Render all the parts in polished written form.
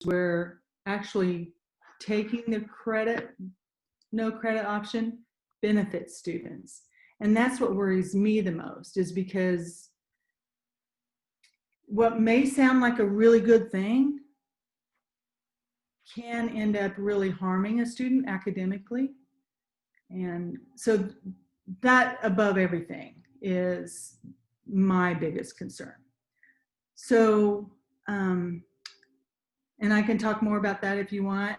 where actually taking the no credit option benefits students. And that's what worries me the most, is because what may sound like a really good thing can end up really harming a student academically. And so that, above everything, is my biggest concern. So, and I can talk more about that if you want,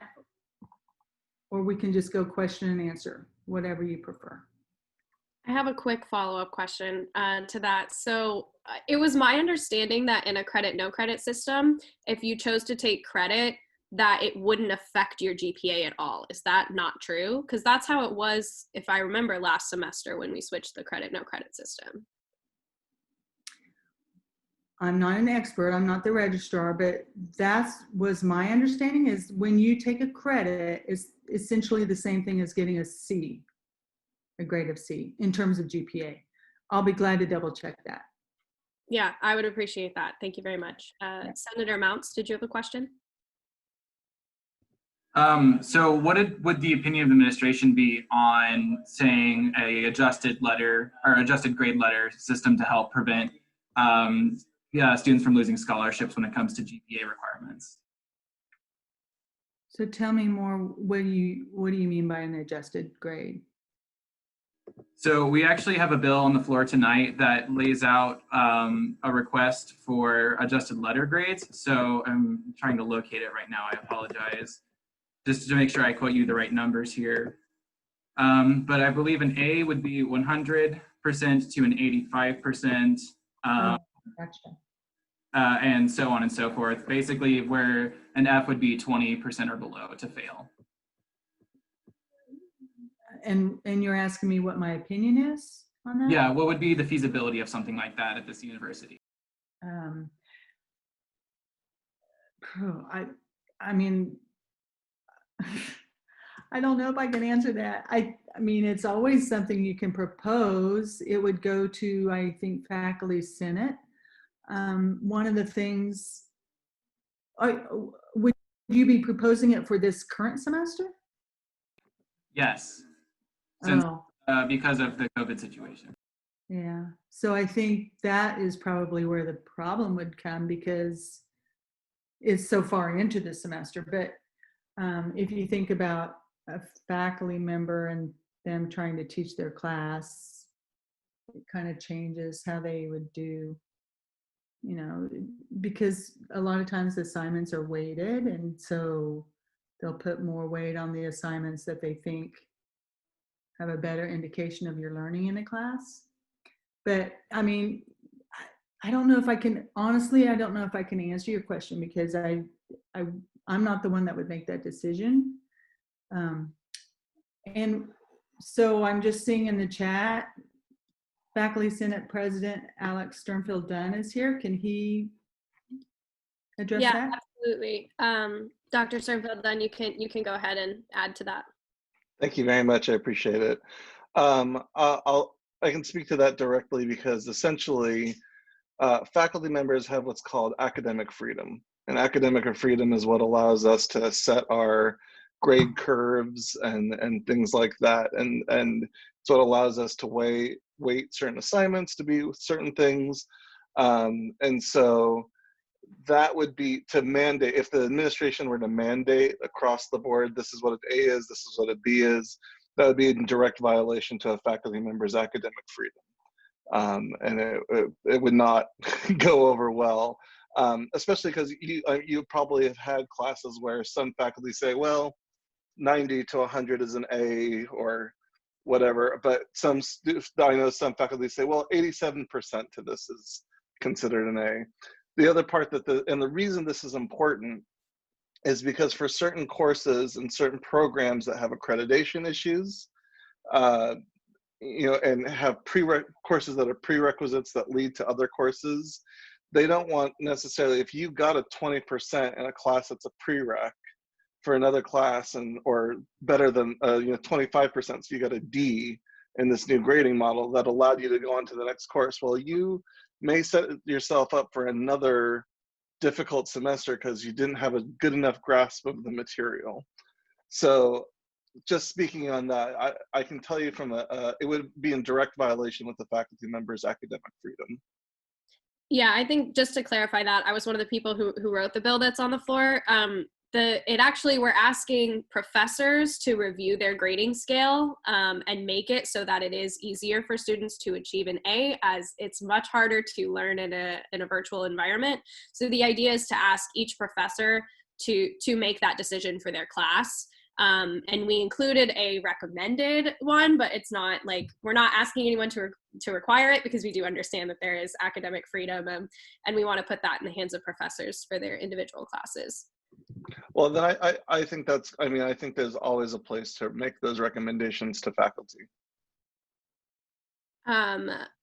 or we can just go question and answer, whatever you prefer. I have a quick follow-up question to that. So it was my understanding that in a credit, no credit system, if you chose to take credit, that it wouldn't affect your GPA at all. Is that not true? Because that's how it was, if I remember, last semester when we switched the credit, no credit system. I'm not an expert, I'm not the registrar, but that was my understanding, is when you take a credit, it's essentially the same thing as getting a C, a grade of C, in terms of GPA. I'll be glad to double check that. Yeah, I would appreciate that. Thank you very much. Senator Mounts, did you have a question? So what would the opinion of the administration be on saying a adjusted grade letter system to help prevent students from losing scholarships when it comes to GPA requirements? So tell me more, what do you mean by an adjusted grade? So we actually have a bill on the floor tonight that lays out a request for adjusted letter grades. So I'm trying to locate it right now, I apologize. Just to make sure I quote you the right numbers here. But I believe an A would be 100% to an 85%. Gotcha. And so on and so forth. Basically, where an F would be 20% or below to fail. And you're asking me what my opinion is on that? Yeah, what would be the feasibility of something like that at this university? I mean, I don't know if I can answer that. I mean, it's always something you can propose. It would go to, I think, Faculty Senate. One of the things, would you be proposing it for this current semester? Yes, since, because of the COVID situation. Yeah, so I think that is probably where the problem would come, because it's so far into the semester. But if you think about a faculty member and them trying to teach their class, it kind of changes how they would do, you know, because a lot of times the assignments are weighted, and so they'll put more weight on the assignments that they think have a better indication of your learning in a class. But I mean, I don't know if I can, honestly, I don't know if I can answer your question, because I'm not the one that would make that decision. And so I'm just seeing in the chat, Faculty Senate President Alex Sternfield Dunn is here. Can he address that? Yeah, absolutely. Dr. Sternfield Dunn, you can go ahead and add to that. Thank you very much. I appreciate it. I can speak to that directly, because essentially faculty members have what's called academic freedom. And academic freedom is what allows us to set our grade curves and things like that. And it's what allows us to weight certain assignments to be certain things. And so that would be to mandate, if the administration were to mandate across the board, this is what an A is, this is what a B is, that would be in direct violation to a faculty member's academic freedom. And it would not go over well, especially because you probably have had classes where some faculty say, well, 90 to 100 is an A or whatever, but I know some faculty say, well, 87% to this is considered an A. The other part and the reason this is important is because for certain courses and certain programs that have accreditation issues, and have courses that are prerequisites that lead to other courses, they don't want necessarily, if you got a 20% in a class that's a prereq for another class, or better than 25%, so you got a D in this new grading model that allowed you to go on to the next course. Well, you may set yourself up for another difficult semester because you didn't have a good enough grasp of the material. So just speaking on that, I can tell you from it would be in direct violation with the faculty member's academic freedom. Yeah, I think just to clarify that, I was one of the people who wrote the bill that's on the floor. We're asking professors to review their grading scale and make it so that it is easier for students to achieve an A, as it's much harder to learn in a virtual environment. So the idea is to ask each professor to make that decision for their class. And we included a recommended one, but it's not like, we're not asking anyone to require it, because we do understand that there is academic freedom, and we want to put that in the hands of professors for their individual classes. Well, then I think I think there's always a place to make those recommendations to faculty.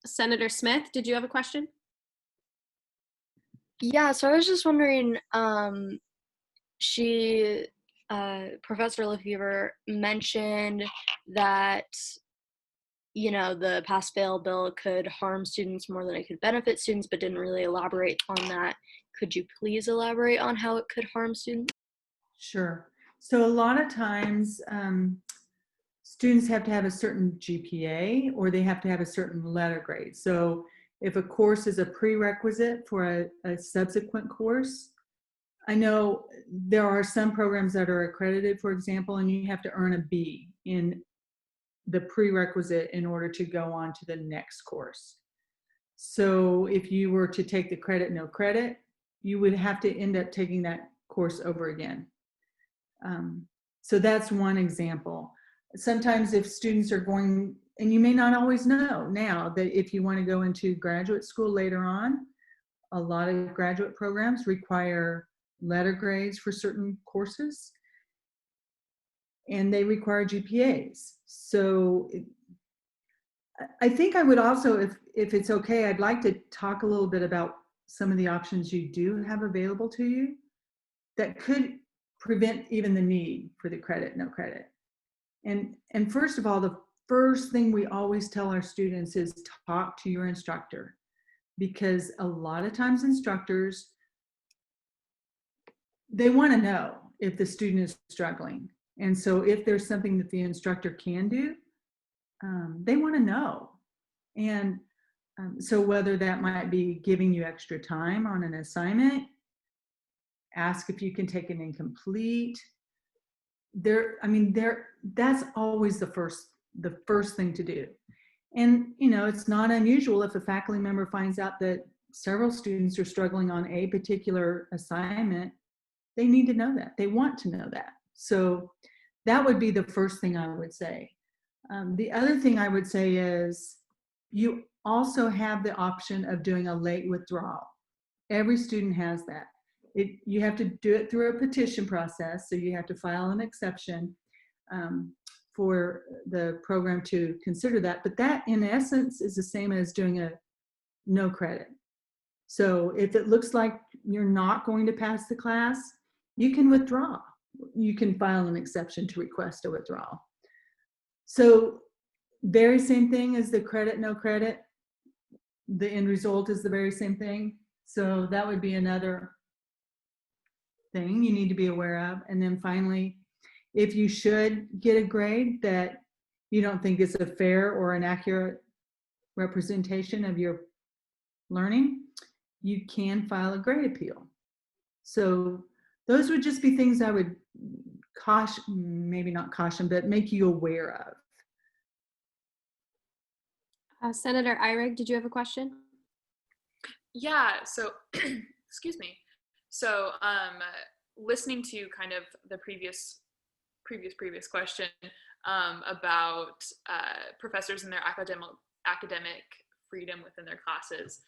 Senator Smith, did you have a question? Yeah, so I was just wondering, Professor Lefevre mentioned that, the pass-fail bill could harm students more than it could benefit students, but didn't really elaborate on that. Could you please elaborate on how it could harm students? Sure. So a lot of times, students have to have a certain GPA, or they have to have a certain letter grade. So if a course is a prerequisite for a subsequent course, I know there are some programs that are accredited, for example, and you have to earn a B in the prerequisite in order to go on to the next course. So if you were to take the credit, no credit, you would have to end up taking that course over again. So that's one example. Sometimes if students are going, and you may not always know now that if you want to go into graduate school later on, a lot of graduate programs require letter grades for certain courses, and they require GPAs. So I think I would also, if it's okay, I'd like to talk a little bit about some of the options you do have available to you that could prevent even the need for the credit, no credit. And first of all, the first thing we always tell our students is talk to your instructor, because a lot of times instructors, they want to know if the student is struggling. And so if there's something that the instructor can do, they want to know. And so whether that might be giving you extra time on an assignment, ask if you can take an incomplete. That's always the first thing to do. And it's not unusual if a faculty member finds out that several students are struggling on a particular assignment. They need to know that. They want to know that. So that would be the first thing I would say. The other thing I would say is you also have the option of doing a late withdrawal. Every student has that. You have to do it through a petition process, so you have to file an exception for the program to consider that. But that, in essence, is the same as doing a no credit. So if it looks like you're not going to pass the class, you can withdraw. You can file an exception to request a withdrawal. So very same thing as the credit, no credit. The end result is the very same thing. So that would be another thing you need to be aware of. And then finally, if you should get a grade that you don't think is a fair or an accurate representation of your learning, you can file a grade appeal. So those would just be things I would caution, maybe not caution, but make you aware of. Senator Eyrig, did you have a question? Yeah, so, excuse me. So listening to kind of the previous question about professors and their academic freedom within their classes,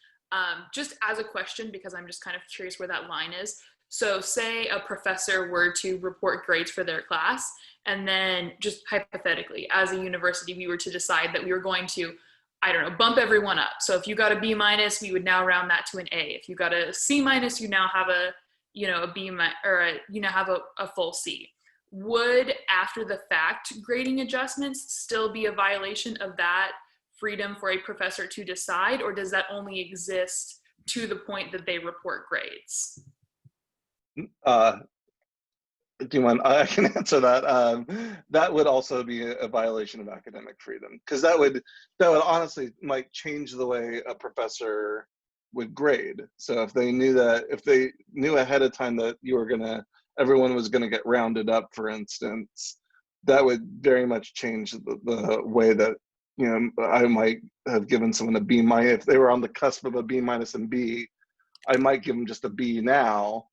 just as a question, because I'm just kind of curious where that line is. So say a professor were to report grades for their class, and then just hypothetically, as a university, we were to decide that we were going to, I don't know, bump everyone up. So if you got a B minus, we would now round that to an A. If you got a C minus, you now have a B or have a full C. Would after the fact grading adjustments still be a violation of that freedom for a professor to decide, or does that only exist to the point that they report grades? Do you mind? I can answer that. That would also be a violation of academic freedom, because that would honestly might change the way a professor would grade. So if they knew ahead of time that everyone was gonna get rounded up, for instance, that would very much change the way that, you know, I might have given someone a B minus if they were on the cusp of a B minus and B. I might give them just a B now,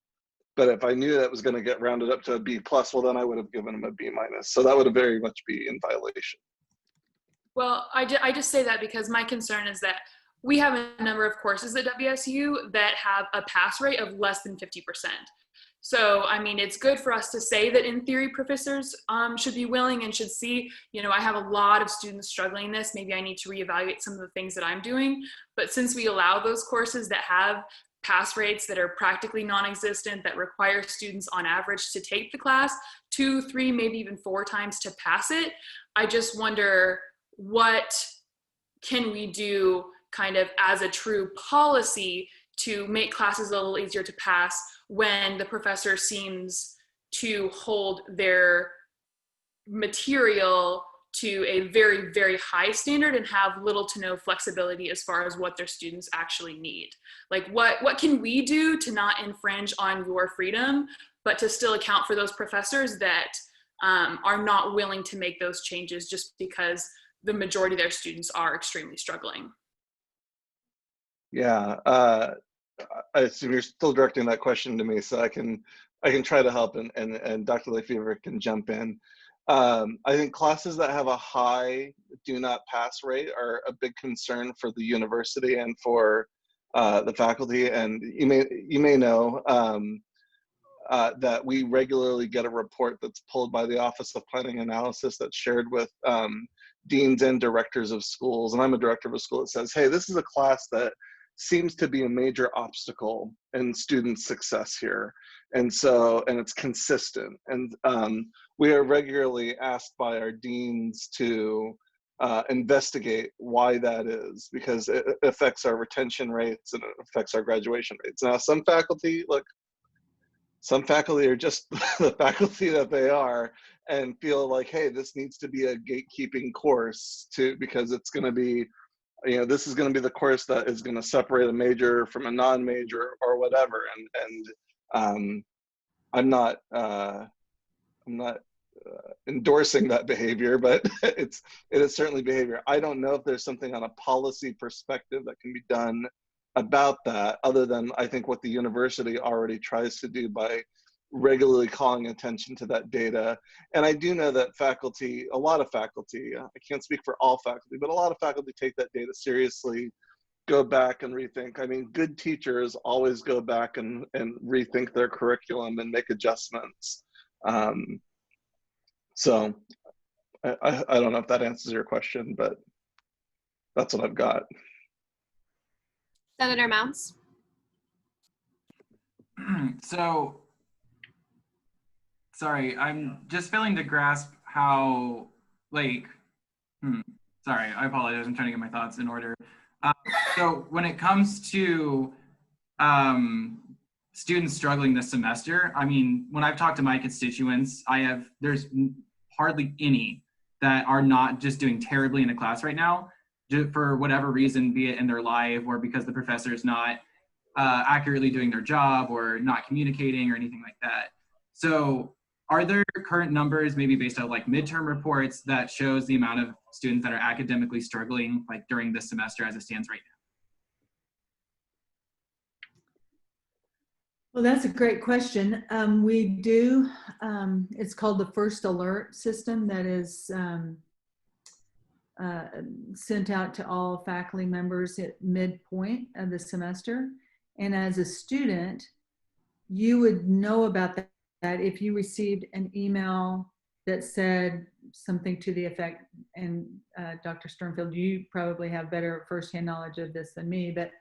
but if I knew that was going to get rounded up to a B plus, well, then I would have given them a B minus. So that would have very much be in violation. Well, I just say that because my concern is that we have a number of courses at WSU that have a pass rate of less than 50%. So, I mean, it's good for us to say that in theory professors should be willing and should see, you know, I have a lot of students struggling this, maybe I need to reevaluate some of the things that I'm doing. But since we allow those courses that have pass rates that are practically non-existent, that require students on average to take the class 2, 3, maybe even 4 times to pass it, I just wonder what can we do kind of as a true policy to make classes a little easier to pass when the professor seems to hold their material to a very, very high standard and have little to no flexibility as far as what their students actually need. Like what can we do to not infringe on your freedom, but to still account for those professors that are not willing to make those changes just because the majority of their students are extremely struggling? Yeah, I assume you're still directing that question to me, so I can try to help, and Dr. Lefevre can jump in. I think classes that have a high do not pass rate are a big concern for the university and for the faculty. And you may know that we regularly get a report that's pulled by the Office of Planning and Analysis that's shared with deans and directors of schools. And I'm a director of a school that says, hey, this is a class that seems to be a major obstacle in student success here. And it's consistent. And we are regularly asked by our deans to investigate why that is, because it affects our retention rates and it affects our graduation rates. Now, some faculty are just the faculty that they are and feel like, hey, this needs to be a gatekeeping course because it's going to be, you know, this is going to be the course that is going to separate a major from a non-major or whatever. And I'm not endorsing that behavior, but it is certainly behavior. I don't know if there's something on a policy perspective that can be done about that, other than I think what the university already tries to do by regularly calling attention to that data. And I do know that a lot of faculty, I can't speak for all faculty, but a lot of faculty take that data seriously, go back and rethink. I mean, good teachers always go back and rethink their curriculum and make adjustments. So I don't know if that answers your question, but that's what I've got. Senator Mounts? So, sorry, I'm just failing to grasp how, like, sorry, I apologize. I'm trying to get my thoughts in order. So when it comes to students struggling this semester, I mean, when I've talked to my constituents, there's hardly any that are not just doing terribly in a class right now, for whatever reason, be it in their life or because the professor is not accurately doing their job or not communicating or anything like that. So are there current numbers, maybe based on like midterm reports, that shows the amount of students that are academically struggling like during this semester as it stands right now? Well, that's a great question. We do, it's called the First Alert system that is sent out to all faculty members at midpoint of the semester. And as a student, you would know about that if you received an email that said something to the effect, and Dr. Sternfield, you probably have better firsthand knowledge of this than me, but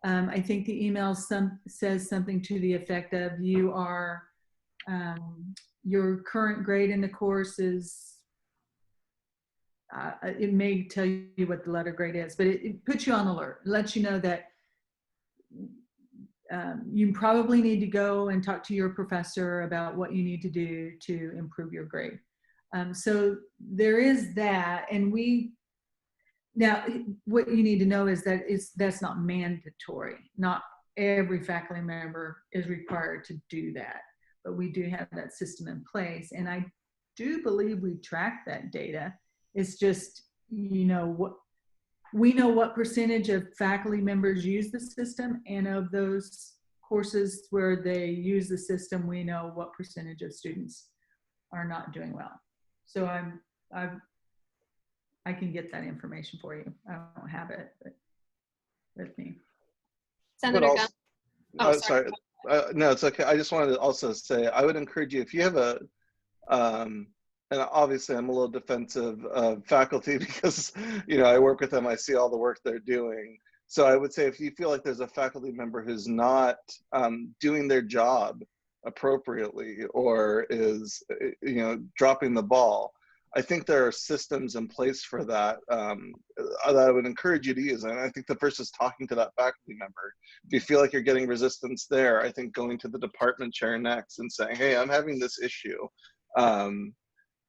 I think the email says something to the effect of your current grade in the course is, it may tell you what the letter grade is, but it puts you on alert. It lets you know that you probably need to go and talk to your professor about what you need to do to improve your grade. So there is that, and now what you need to know is that that's not mandatory. Not every faculty member is required to do that, but we do have that system in place, and I do believe we track that data. It's just, we know what percentage of faculty members use the system, and of those courses where they use the system, we know what percentage of students are not doing well. So I can get that information for you. I don't have it, but with me. Senator also, Gums. Oh, sorry. No, it's okay. I just wanted to also say, I would encourage you, if you have and obviously I'm a little defensive of faculty because, I work with them, I see all the work they're doing. So I would say, if you feel like there's a faculty member who's not doing their job appropriately or is, dropping the ball, I think there are systems in place for that that I would encourage you to use. And I think the first is talking to that faculty member. If you feel like you're getting resistance there, I think going to the department chair next and saying, hey, I'm having this issue.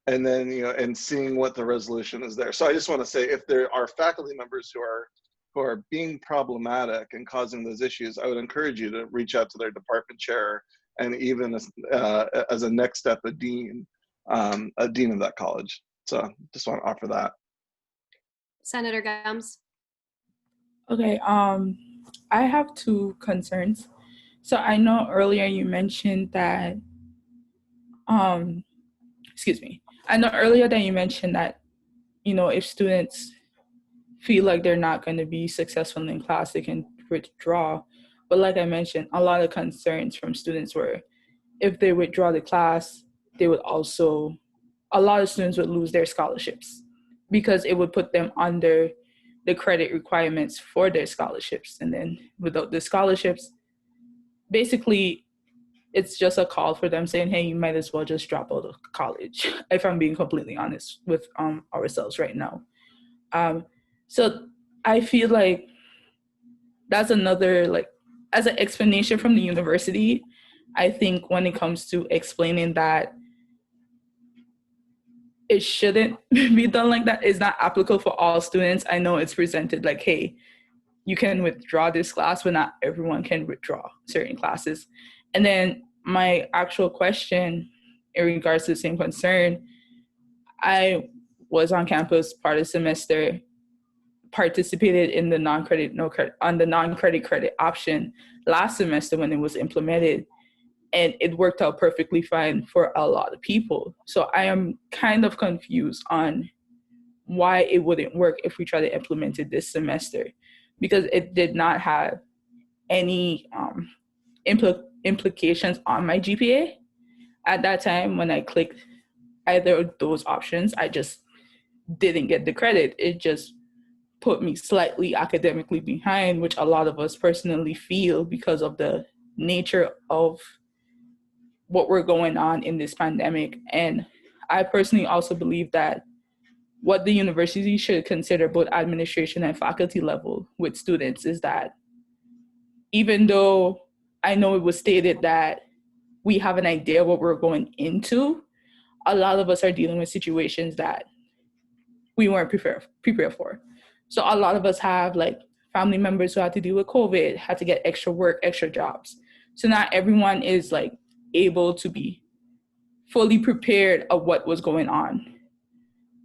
And then, and seeing what the resolution is there. So I just want to say, if there are faculty members who are being problematic and causing those issues, I would encourage you to reach out to their department chair, and even as a next step, a dean of that college. So just want to offer that. Senator Gums. Okay, I have two concerns. So I know earlier you mentioned that, I know earlier that you mentioned that, if students feel like they're not going to be successful in class, they can withdraw. But like I mentioned, a lot of concerns from students were, if they withdraw the class, a lot of students would lose their scholarships because it would put them under the credit requirements for their scholarships. And then without the scholarships, basically, it's just a call for them saying, hey, you might as well just drop out of college, if I'm being completely honest with ourselves right now. So I feel like that's another, as an explanation from the university, I think when it comes to explaining that it shouldn't be done like that, it's not applicable for all students. I know it's presented like, hey, you can withdraw this class, but not everyone can withdraw certain classes. And then my actual question in regards to the same concern, I was on campus part of the semester, participated in the non-credit credit option last semester when it was implemented, and it worked out perfectly fine for a lot of people. So I am kind of confused on why it wouldn't work if we try to implement it this semester, because it did not have any implications on my GPA. At that time, when I clicked either of those options, I just didn't get the credit. It just put me slightly academically behind, which a lot of us personally feel because of the nature of what we're going on in this pandemic. And I personally also believe that what the university should consider, both administration and faculty level with students, is that even though I know it was stated that we have an idea what we're going into, a lot of us are dealing with situations that we weren't prepared for. So a lot of us have family members who had to deal with COVID, had to get extra work, extra jobs. So not everyone is able to be fully prepared of what was going on.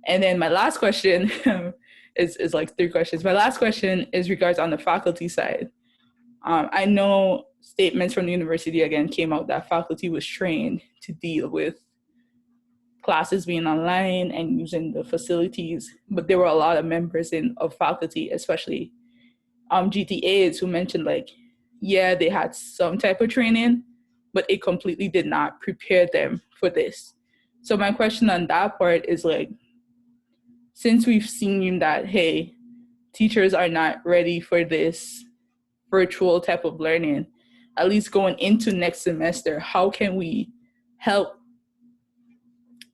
And then my last question is three questions. My last question is regards on the faculty side. I know statements from the university again came out that faculty was trained to deal with classes being online and using the facilities, but there were a lot of members of faculty, especially GTAs, who mentioned they had some type of training, but it completely did not prepare them for this. So my question on that part is since we've seen that, hey, teachers are not ready for this virtual type of learning, at least going into next semester, how can we help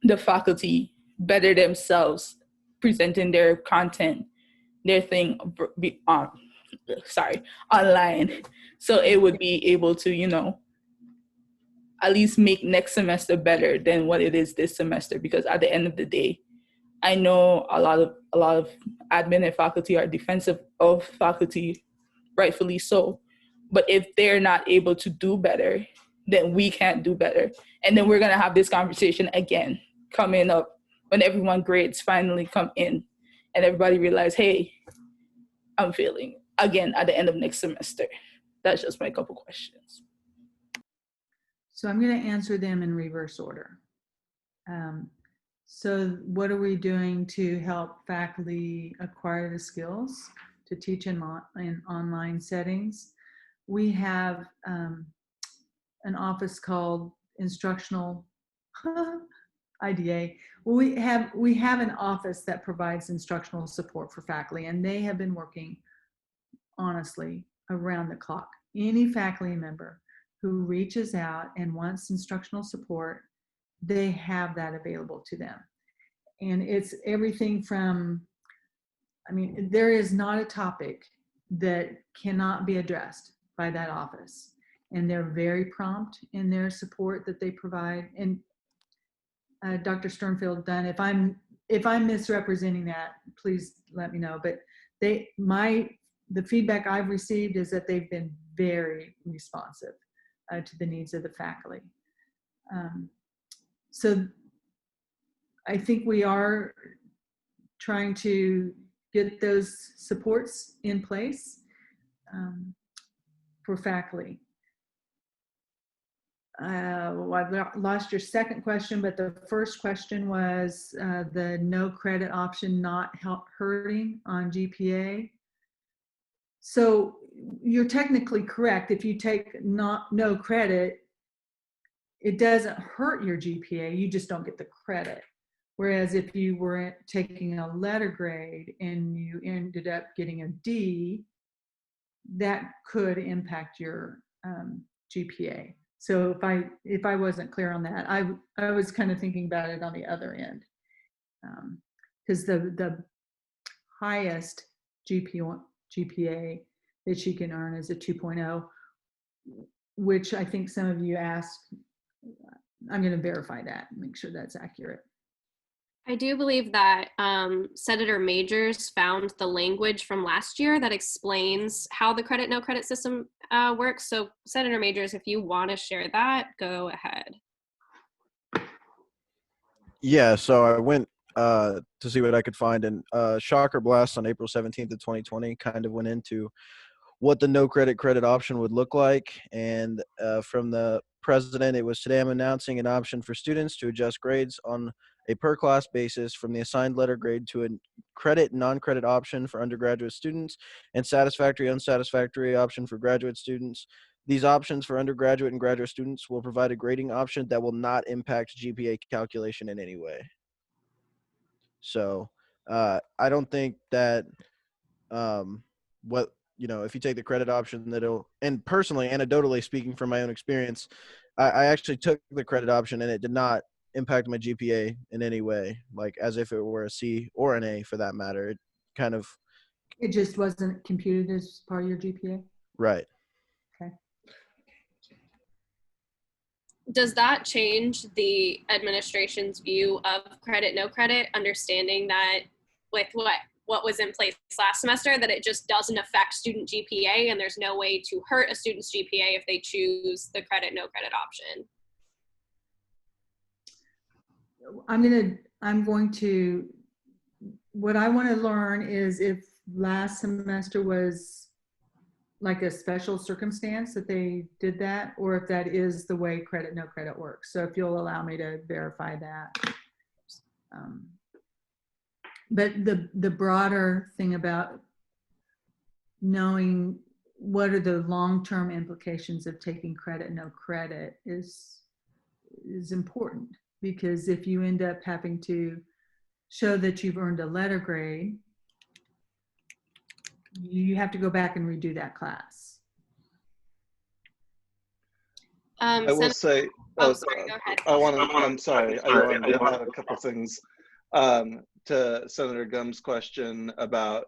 the faculty better themselves, presenting their content, their thing, online. So it would be able to, you know, at least make next semester better than what it is this semester. Because at the end of the day, I know a lot of admin and faculty are defensive of faculty, rightfully so. But if they're not able to do better, then we can't do better. And then we're gonna have this conversation again coming up when everyone grades finally come in and everybody realize, hey, I'm failing again at the end of next semester. That's just my couple questions. So I'm going to answer them in reverse order. So what are we doing to help faculty acquire the skills to teach in online settings? We have an office called Instructional IDA. We have an office that provides instructional support for faculty, and they have been working honestly around the clock. Any faculty member who reaches out and wants instructional support, they have that available to them. And it's everything from, I mean, there is not a topic that cannot be addressed by that office. And they're very prompt in their support that they provide. And Dr. Sternfield Dunn, if I'm misrepresenting that, please let me know. But the feedback I've received is that they've been very responsive to the needs of the faculty. So I think we are trying to get those supports in place for faculty. Well, I've lost your second question, but the first question was the no credit option not hurting on GPA. So you're technically correct. If you take no credit, it doesn't hurt your GPA, you just don't get the credit. Whereas if you were taking a letter grade and you ended up getting a D, that could impact your GPA. So if I wasn't clear on that, I was kind of thinking about it on the other end, because the highest GPA that she can earn is a 2.0, which I think some of you asked. I'm going to verify that and make sure that's accurate. I do believe that Senator Majors found the language from last year that explains how the credit no credit system works. So Senator Majors, if you want to share that, go ahead. Yeah, so I went to see what I could find, and Shocker Blast on April 17th of 2020 kind of went into what the no credit option would look like. And from the president, it was, today I'm announcing an option for students to adjust grades on a per class basis from the assigned letter grade to a credit non-credit option for undergraduate students and satisfactory unsatisfactory option for graduate students. These options for undergraduate and graduate students will provide a grading option that will not impact GPA calculation in any way. So I don't think that if you take the credit option, and personally, anecdotally speaking from my own experience, I actually took the credit option and it did not impact my GPA in any way, like as if it were a C or an A for that matter. It just wasn't computed as part of your GPA? Right. Okay. Does that change the administration's view of credit, no credit, understanding that with what was in place last semester, that it just doesn't affect student GPA and there's no way to hurt a student's GPA if they choose the credit, no credit option? What I want to learn is if last semester was like a special circumstance that they did that, or if that is the way credit, no credit works. So if you'll allow me to verify that. But the broader thing about knowing what are the long-term implications of taking credit, no credit is important, because if you end up having to show that you've earned a letter grade, you have to go back and redo that class. I will say, sorry, go ahead. I'm sorry, I wanted to add a couple things. To Senator Gumb's question about,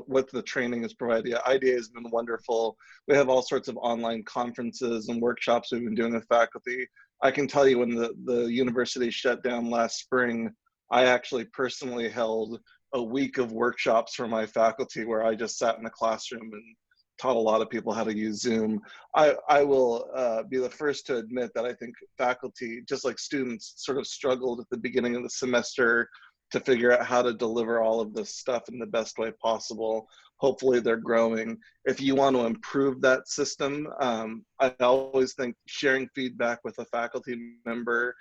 what the training is provided. Yeah, IDA has been wonderful. We have all sorts of online conferences and workshops we've been doing with faculty. I can tell you when the university shut down last spring, I actually personally held a week of workshops for my faculty where I just sat in the classroom and taught a lot of people how to use Zoom. I will be the first to admit that I think faculty, just like students, sort of struggled at the beginning of the semester to figure out how to deliver all of this stuff in the best way possible. Hopefully they're growing. If you want to improve that system, I always think sharing feedback with a faculty member,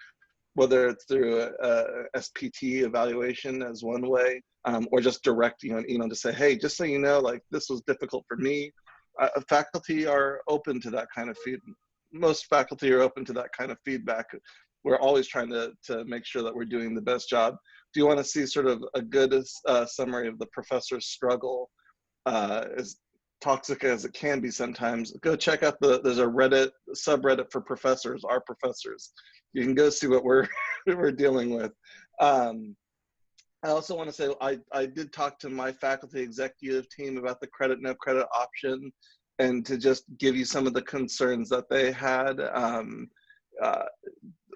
whether it's through a SPT evaluation as one way, or just direct an email to say, hey, just so you know, like this was difficult for me. Faculty are open to that kind of feedback. Most faculty are open to that kind of feedback. We're always trying to make sure that we're doing the best job. If you want to see sort of a good summary of the professor's struggle, as toxic as it can be sometimes, go check out there's a Reddit subreddit for professors, our professors. You can go see what we're dealing with. I also want to say I did talk to my faculty executive team about the credit no credit option, and to just give you some of the concerns that they had.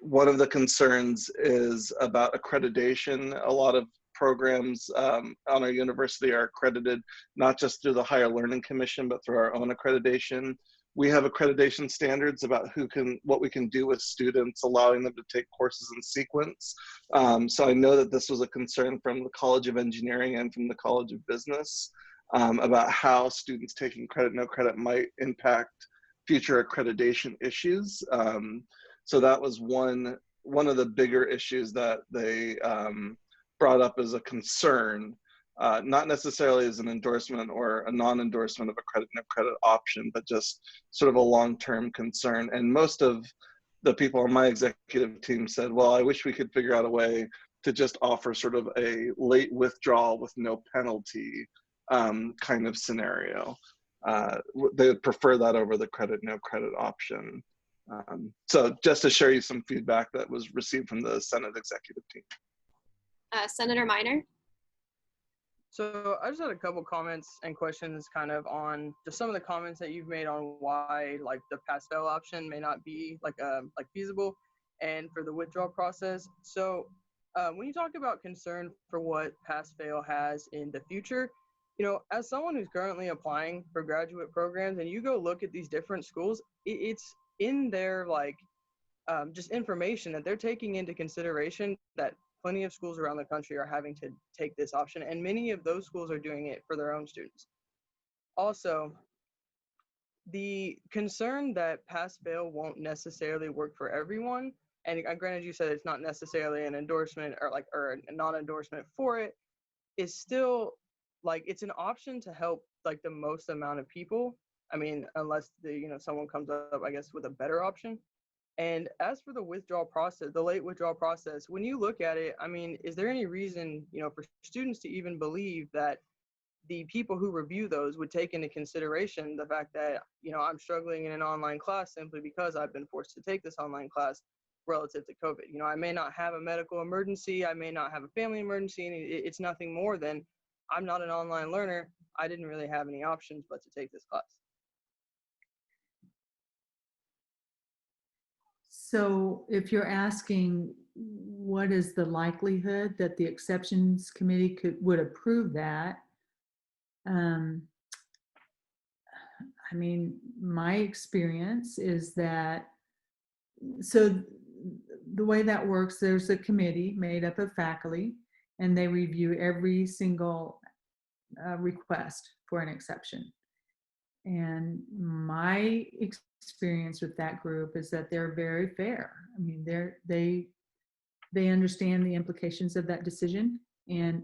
One of the concerns is about accreditation. A lot of programs on our university are accredited not just through the Higher Learning Commission, but through our own accreditation. We have accreditation standards about what we can do with students, allowing them to take courses in sequence. So I know that this was a concern from the College of Engineering and from the College of Business about how students taking credit, no credit might impact future accreditation issues. So that was one of the bigger issues that they brought up as a concern. Not necessarily as an endorsement or a non-endorsement of a credit no credit option, but just sort of a long-term concern. And most of the people on my executive team said, well, I wish we could figure out a way to just offer sort of a late withdrawal with no penalty kind of scenario. They would prefer that over the credit no credit option. So just to share you some feedback that was received from the Senate executive team. Senator Minor? So I just had a couple comments and questions kind of on just some of the comments that you've made on why like the pass-fail option may not be like feasible, and for the withdrawal process. So when you talk about concern for what pass-fail has in the future, as someone who's currently applying for graduate programs and you go look at these different schools, it's in their just information that they're taking into consideration that plenty of schools around the country are having to take this option, and many of those schools are doing it for their own students. Also, the concern that pass-fail won't necessarily work for everyone, and granted you said it's not necessarily an endorsement or a non-endorsement for it, is still it's an option to help the most amount of people. I mean, unless someone comes up, I guess, with a better option. And as for the withdrawal process, the late withdrawal process, when you look at it, I mean, is there any reason, for students to even believe that the people who review those would take into consideration the fact that, I'm struggling in an online class simply because I've been forced to take this online class relative to COVID? I may not have a medical emergency, I may not have a family emergency, and it's nothing more than I'm not an online learner. I didn't really have any options but to take this class. So if you're asking what is the likelihood that the exceptions committee would approve that, I mean, my experience is that, so the way that works, there's a committee made up of faculty, and they review every single request for an exception. And my experience with that group is that they're very fair. I mean, they understand the implications of that decision. And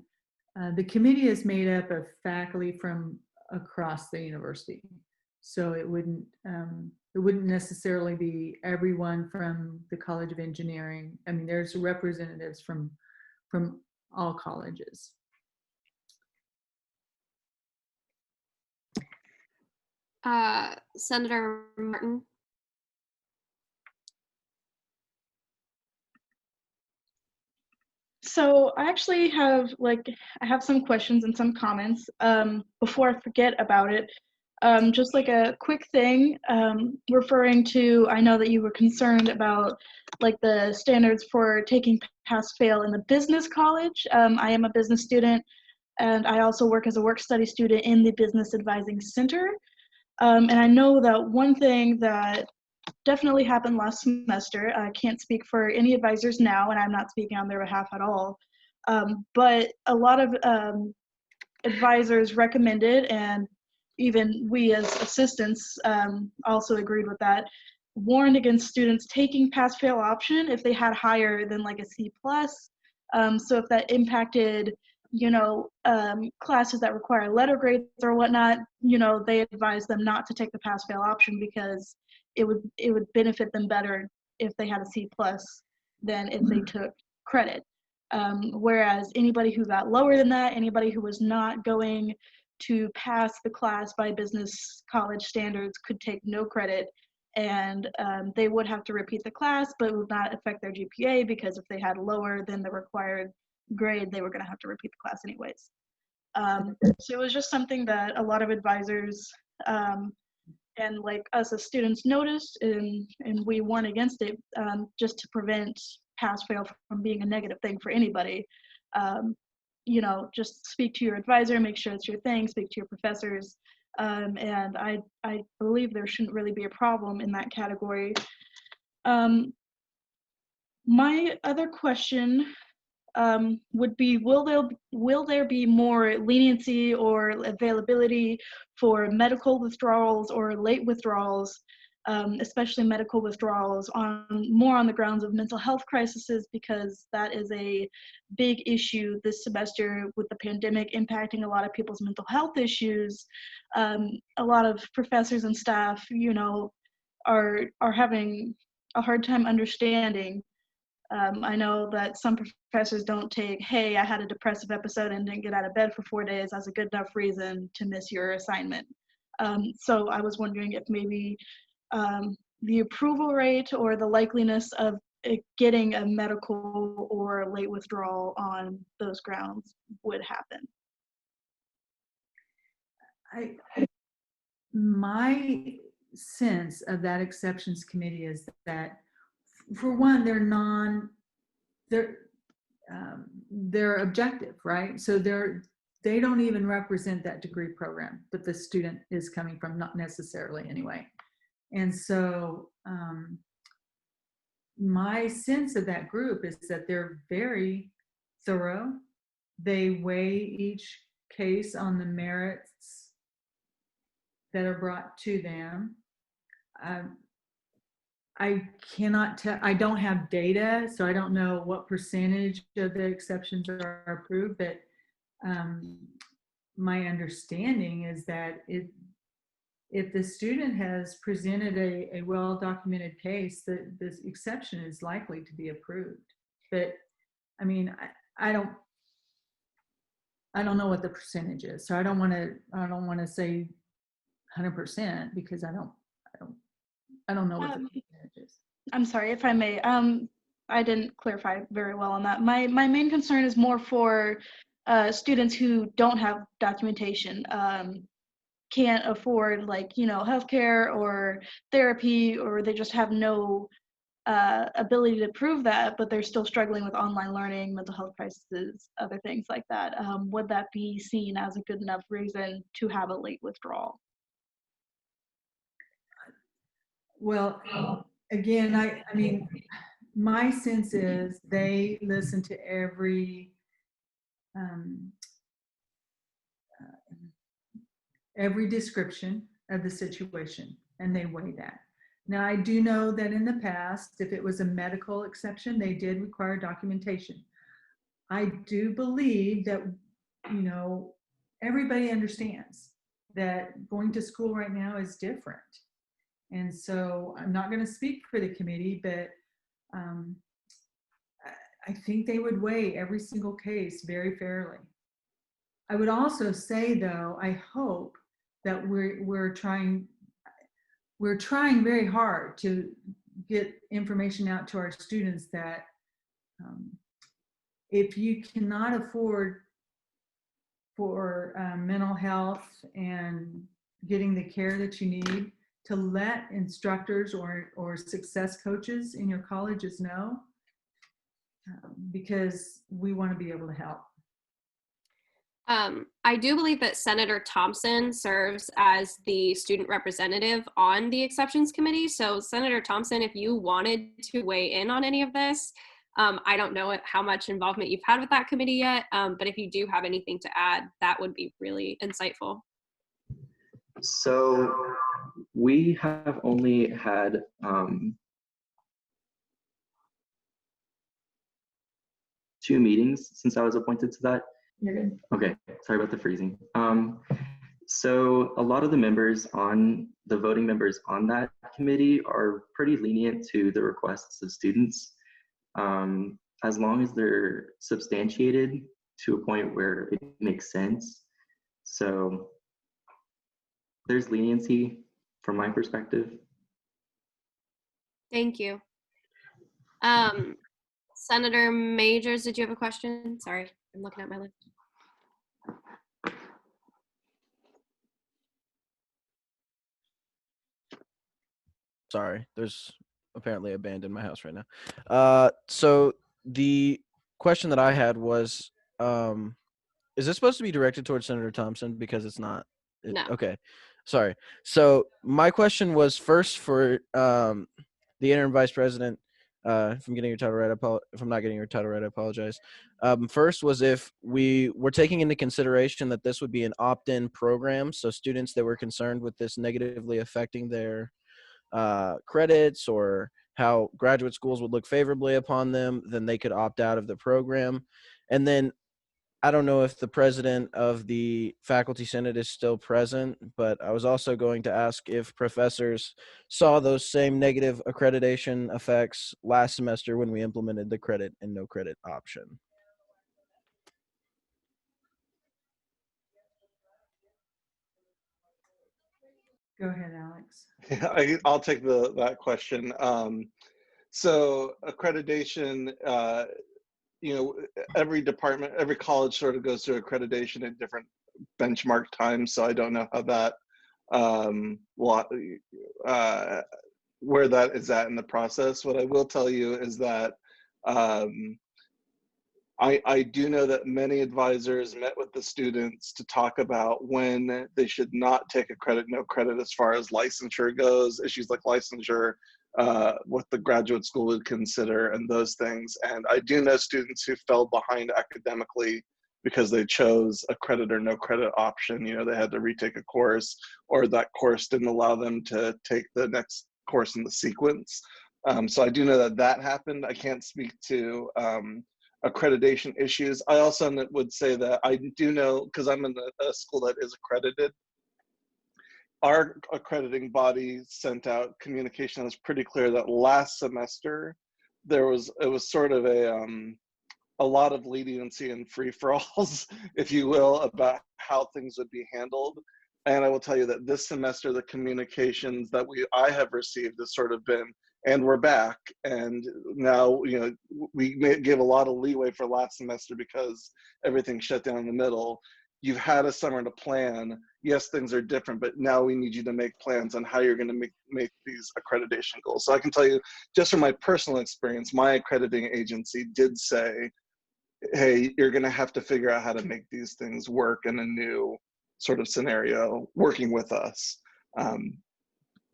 the committee is made up of faculty from across the university. So it wouldn't necessarily be everyone from the College of Engineering. I mean, there's representatives from all colleges. Senator Martin? So I actually have I have some questions and some comments. Before I forget about it, just like a quick thing, referring to, I know that you were concerned about like the standards for taking pass fail in the business college. I am a business student, and I also work as a work study student in the Business Advising Center. And I know that one thing that definitely happened last semester. I can't speak for any advisors now, and I'm not speaking on their behalf at all. But a lot of advisors recommended, and even we as assistants also agreed with that, warned against students taking pass-fail option if they had higher than like a C+. So if that impacted, classes that require letter grades or whatnot, they advised them not to take the pass-fail option because it would benefit them better if they had a C+ than if they took credit. Whereas anybody who got lower than that, anybody who was not going to pass the class by business college standards could take no credit, and they would have to repeat the class, but it would not affect their GPA because if they had lower than the required grade, they were going to have to repeat the class anyways. So it was just something that a lot of advisors and like us as students noticed, and we warn against it just to prevent pass fail from being a negative thing for anybody. Just speak to your advisor, make sure it's your thing, speak to your professors, and I believe there shouldn't really be a problem in that category. My other question would be, will there be more leniency or availability for medical withdrawals or late withdrawals, especially medical withdrawals more on the grounds of mental health crises, because that is a big issue this semester with the pandemic impacting a lot of people's mental health issues. A lot of professors and staff, are having a hard time understanding. I know that some professors don't take, hey, I had a depressive episode and didn't get out of bed for 4 days as a good enough reason to miss your assignment. So I was wondering if maybe the approval rate or the likeliness of getting a medical or late withdrawal on those grounds would happen. My sense of that exceptions committee is that, for one, they're objective, right? So they don't even represent that degree program that the student is coming from, not necessarily anyway. And so my sense of that group is that they're very thorough. They weigh each case on the merits that are brought to them. I cannot tell, I don't have data, so I don't know what percentage of the exceptions are approved, but my understanding is that if the student has presented a well-documented case, that this exception is likely to be approved. But I mean, I don't know what the percentage is, so I don't want to say 100% because I don't know what the percentage is. I'm sorry if I may. I didn't clarify very well on that. My main concern is more for students who don't have documentation, can't afford healthcare or therapy, or they just have no ability to prove that, but they're still struggling with online learning, mental health crises, other things like that. Would that be seen as a good enough reason to have a late withdrawal? Well, again, I mean, my sense is they listen to every description of the situation, and they weigh that. Now, I do know that in the past, if it was a medical exception, they did require documentation. I do believe that, everybody understands that going to school right now is different. And so I'm not going to speak for the committee, but I think they would weigh every single case very fairly. I would also say, though, I hope that we're trying very hard to get information out to our students that if you cannot afford for mental health and getting the care that you need, to let instructors or success coaches in your colleges know, because we want to be able to help. I do believe that Senator Thompson serves as the student representative on the exceptions committee. So Senator Thompson, if you wanted to weigh in on any of this, I don't know how much involvement you've had with that committee yet, but if you do have anything to add, that would be really insightful. So we have only had 2 meetings since I was appointed to that. You're good. Okay, sorry about the freezing. So a lot of the members the voting members on that committee are pretty lenient to the requests of students, as long as they're substantiated to a point where it makes sense. So there's leniency from my perspective. Thank you. Senator Majors, did you have a question? Sorry, I'm looking at my list. Sorry, there's apparently a band in my house right now. So the question that I had was, is this supposed to be directed towards Senator Thompson? Because it's not. No. Okay, sorry. So my question was first for the interim vice president. If I'm getting your title right, if I'm not getting your title right, I apologize. First was if we were taking into consideration that this would be an opt-in program, so students that were concerned with this negatively affecting their credits or how graduate schools would look favorably upon them, then they could opt out of the program. And then I don't know if the president of the faculty senate is still present, but I was also going to ask if professors saw those same negative accreditation effects last semester when we implemented the credit and no credit option. Go ahead, Alex. I'll take that question. So accreditation, every department, every college sort of goes through accreditation at different benchmark times. So I don't know how that, where that is at in the process. What I will tell you is that I do know that many advisors met with the students to talk about when they should not take a credit, no credit as far as licensure goes, issues like licensure, what the graduate school would consider and those things. And I do know students who fell behind academically because they chose a credit or no credit option. They had to retake a course, or that course didn't allow them to take the next course in the sequence. So I do know that happened. I can't speak to accreditation issues. I also would say that I do know, because I'm in a school that is accredited, our accrediting body sent out communication that was pretty clear that last semester it was sort of a lot of leniency and free-for-alls, if you will, about how things would be handled. And I will tell you that this semester, the communications that I have received has sort of been, and we're back. And now, we may give a lot of leeway for last semester because everything shut down in the middle. You've had a summer to plan. Yes, things are different, but now we need you to make plans on how you're going to make these accreditation goals. So I can tell you, just from my personal experience, my accrediting agency did say, hey, you're going to have to figure out how to make these things work in a new sort of scenario, working with us.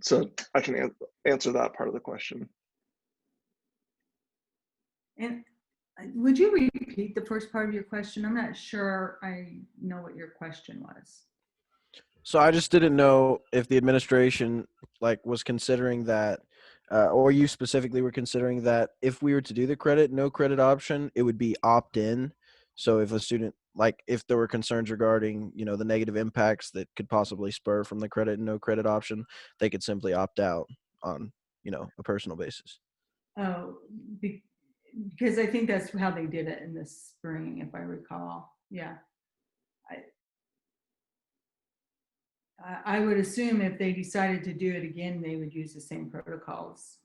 So I can answer that part of the question. And would you repeat the first part of your question? I'm not sure I know what your question was. So I just didn't know if the administration was considering that, or you specifically were considering that if we were to do the credit, no credit option, it would be opt-in. So if a student, if there were concerns regarding, the negative impacts that could possibly spur from the credit and no credit option, they could simply opt out on, a personal basis. Oh, because I think that's how they did it in the spring, if I recall. Yeah. I would assume if they decided to do it again, they would use the same protocols.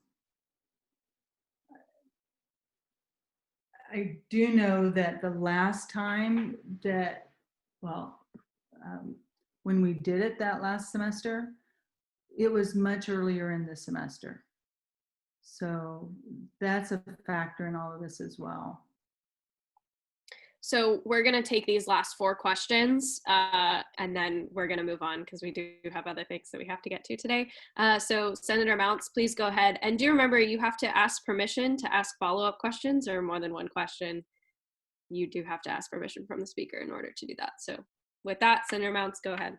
I do know that the last time that, when we did it that last semester, it was much earlier in the semester. So that's a factor in all of this as well. So we're going to take these last 4 questions and then we're going to move on because we do have other things that we have to get to today. So Senator Mounts, please go ahead. And do remember, you have to ask permission to ask follow-up questions or more than one question. You do have to ask permission from the speaker in order to do that. So with that, Senator Mounts, go ahead.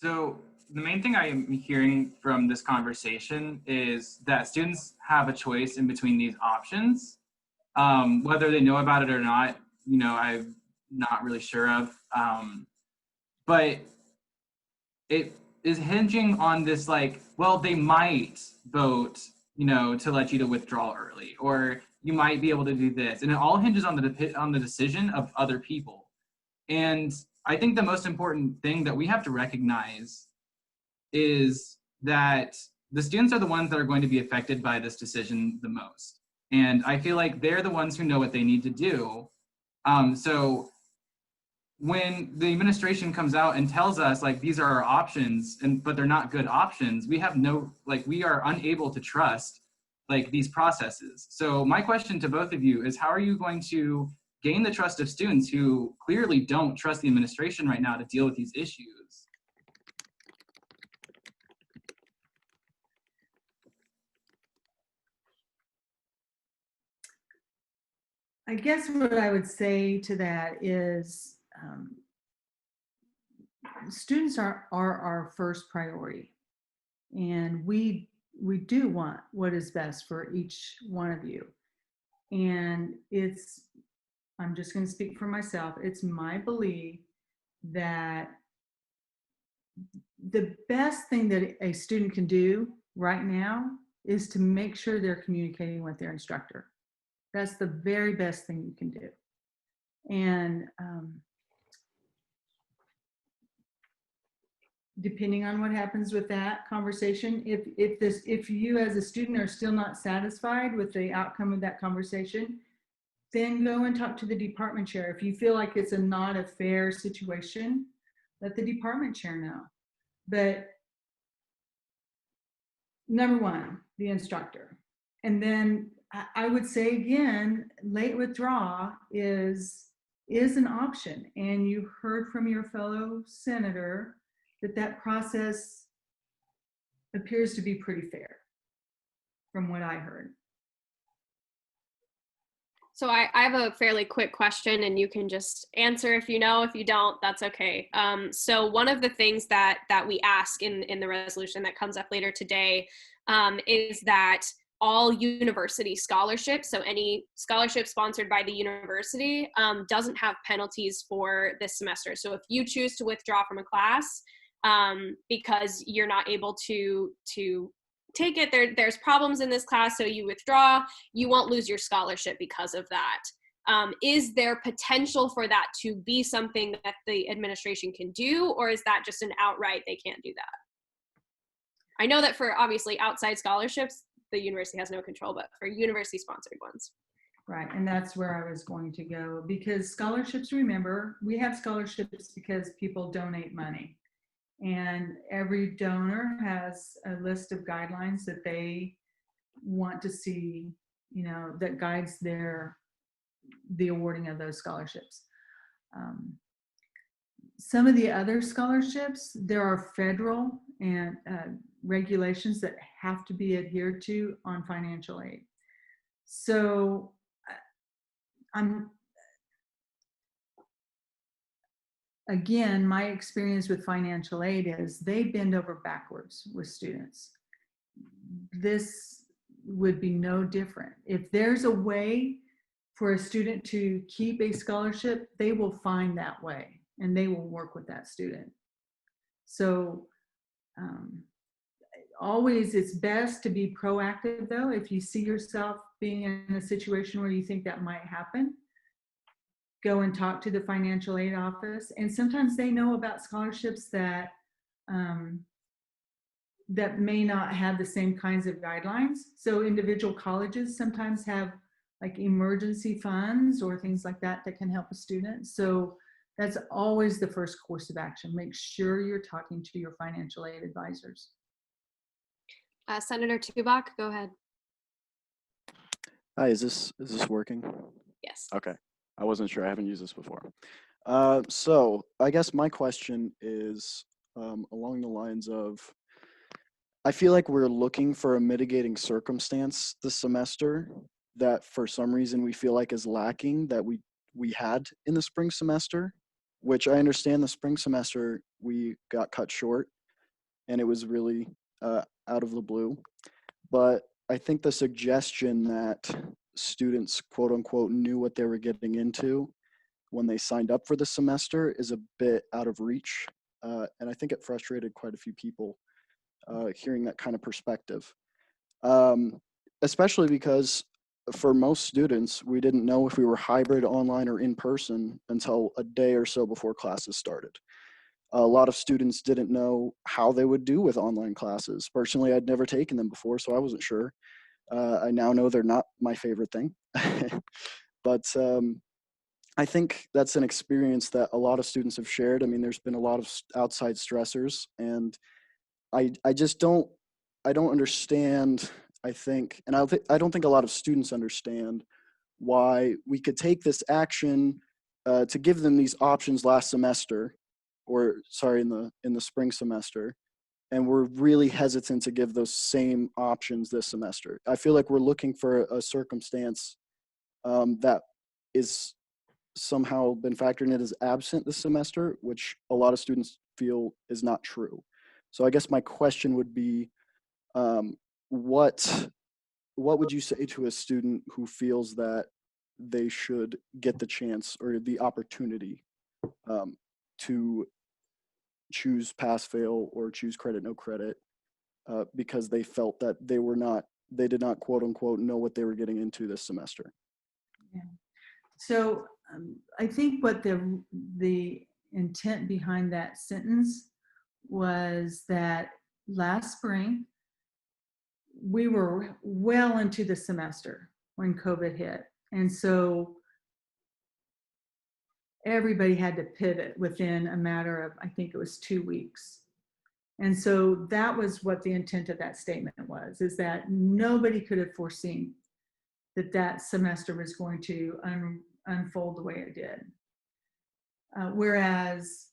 So the main thing I am hearing from this conversation is that students have a choice in between these options. Whether they know about it or not, I'm not really sure of. But it is hinging on this, like, well, they might vote, to let you to withdraw early, or you might be able to do this. And it all hinges on the decision of other people. And I think the most important thing that we have to recognize is that the students are the ones that are going to be affected by this decision the most. And I feel like they're the ones who know what they need to do. So when the administration comes out and tells us, like, these are our options, but they're not good options, we are unable to trust, like, these processes. So my question to both of you is, how are you going to gain the trust of students who clearly don't trust the administration right now to deal with these issues? I guess what I would say to that is students are our first priority. And we do want what is best for each one of you. And I'm just going to speak for myself. It's my belief that the best thing that a student can do right now is to make sure they're communicating with their instructor. That's the very best thing you can do. And depending on what happens with that conversation, if you as a student are still not satisfied with the outcome of that conversation, then go and talk to the department chair. If you feel like it's not a fair situation, let the department chair know. But number one, the instructor. And then I would say again, late withdrawal is an option. And you heard from your fellow senator that process appears to be pretty fair from what I heard. So I have a fairly quick question and you can just answer if you know. If you don't, that's okay. So one of the things that we ask in the resolution that comes up later today is that all university scholarships, so any scholarship sponsored by the university, doesn't have penalties for this semester. So if you choose to withdraw from a class because you're not able to take it, there's problems in this class, so you withdraw, you won't lose your scholarship because of that. Is there potential for that to be something that the administration can do, or is that just an outright they can't do that? I know that for obviously outside scholarships, the university has no control, but for university sponsored ones. Right, and that's where I was going to go, because scholarships, remember, we have scholarships because people donate money. And every donor has a list of guidelines that they want to see, that guides the awarding of those scholarships. Some of the other scholarships, there are federal and regulations that have to be adhered to on financial aid. So again, my experience with financial aid is they bend over backwards with students. This would be no different. If there's a way for a student to keep a scholarship, they will find that way and they will work with that student. So always it's best to be proactive though. If you see yourself being in a situation where you think that might happen, go and talk to the financial aid office. And sometimes they know about scholarships that that may not have the same kinds of guidelines. So individual colleges sometimes have like emergency funds or things like that that can help a student. So that's always the first course of action. Make sure you're talking to your financial aid advisors. Senator Tubak, go ahead. Hi, is this working? Yes. Okay, I wasn't sure. I haven't used this before. So I guess my question is along the lines of, I feel like we're looking for a mitigating circumstance this semester that for some reason we feel like is lacking that we had in the spring semester, which I understand the spring semester we got cut short and it was really out of the blue. But I think the suggestion that students, quote unquote, knew what they were getting into when they signed up for the semester is a bit out of reach. And I think it frustrated quite a few people hearing that kind of perspective. Especially because for most students, we didn't know if we were hybrid, online, or in person until a day or so before classes started. A lot of students didn't know how they would do with online classes. Personally, I'd never taken them before, so I wasn't sure. I now know they're not my favorite thing. But I think that's an experience that a lot of students have shared. I mean, there's been a lot of outside stressors, and I just don't understand, I think, and I don't think a lot of students understand why we could take this action to give them these options last semester, or sorry, in the spring semester, and we're really hesitant to give those same options this semester. I feel like we're looking for a circumstance that is somehow been factored in as absent this semester, which a lot of students feel is not true. So I guess my question would be, what would you say to a student who feels that they should get the chance or the opportunity to choose pass fail or choose credit no credit because they felt that they did not quote unquote know what they were getting into this semester? Yeah. So I think what the intent behind that sentence was that last spring we were well into the semester when COVID hit, and so everybody had to pivot within a matter of, I think it was 2 weeks. And so that was what the intent of that statement was, is that nobody could have foreseen that that semester was going to unfold the way it did. Whereas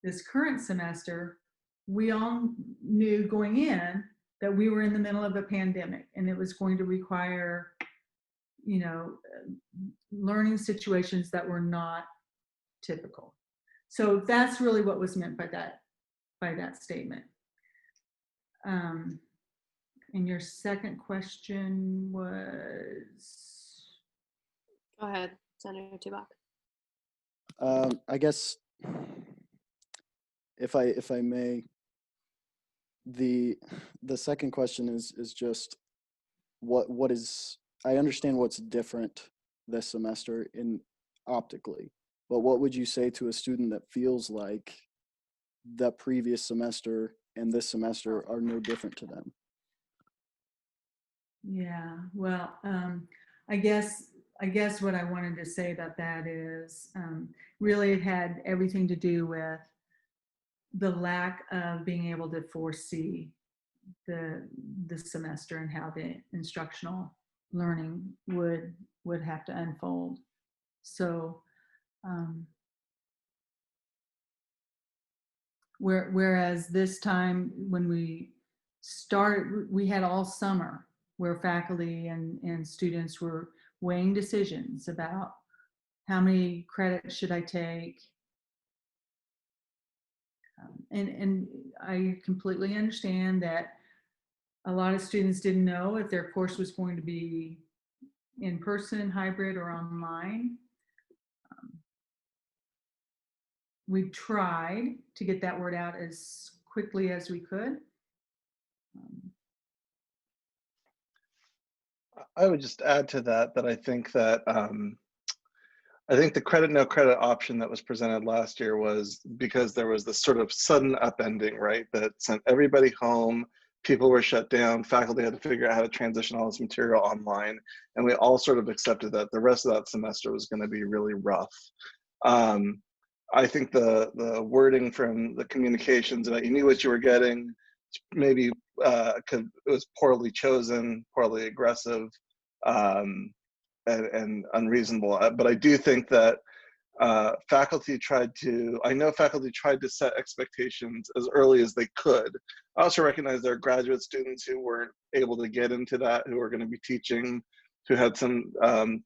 this current semester, we all knew going in that we were in the middle of a pandemic and it was going to require, learning situations that were not typical. So that's really what was meant by that statement. And your second question was? Go ahead, Senator Tubak. I guess if I may, the second question is just what is, I understand what's different this semester in optically, but what would you say to a student that feels like the previous semester and this semester are no different to them? Yeah, well, I guess what I wanted to say about that is really it had everything to do with the lack of being able to foresee the semester and how the instructional learning would have to unfold. So whereas this time when we started, we had all summer where faculty and students were weighing decisions about how many credits should I take. And I completely understand that a lot of students didn't know if their course was going to be in person, hybrid, or online. We tried to get that word out as quickly as we could. I would just add to that I think that I think the credit no credit option that was presented last year was because there was this sort of sudden upending, right? That sent everybody home. people were shut down, faculty had to figure out how to transition all this material online, and we all sort of accepted that the rest of that semester was going to be really rough. I think the wording from the communications that you knew what you were getting, maybe it was poorly chosen, poorly aggressive, and unreasonable. But I do think that faculty tried to set expectations as early as they could. I also recognize there are graduate students who weren't able to get into that, who are going to be teaching, who had some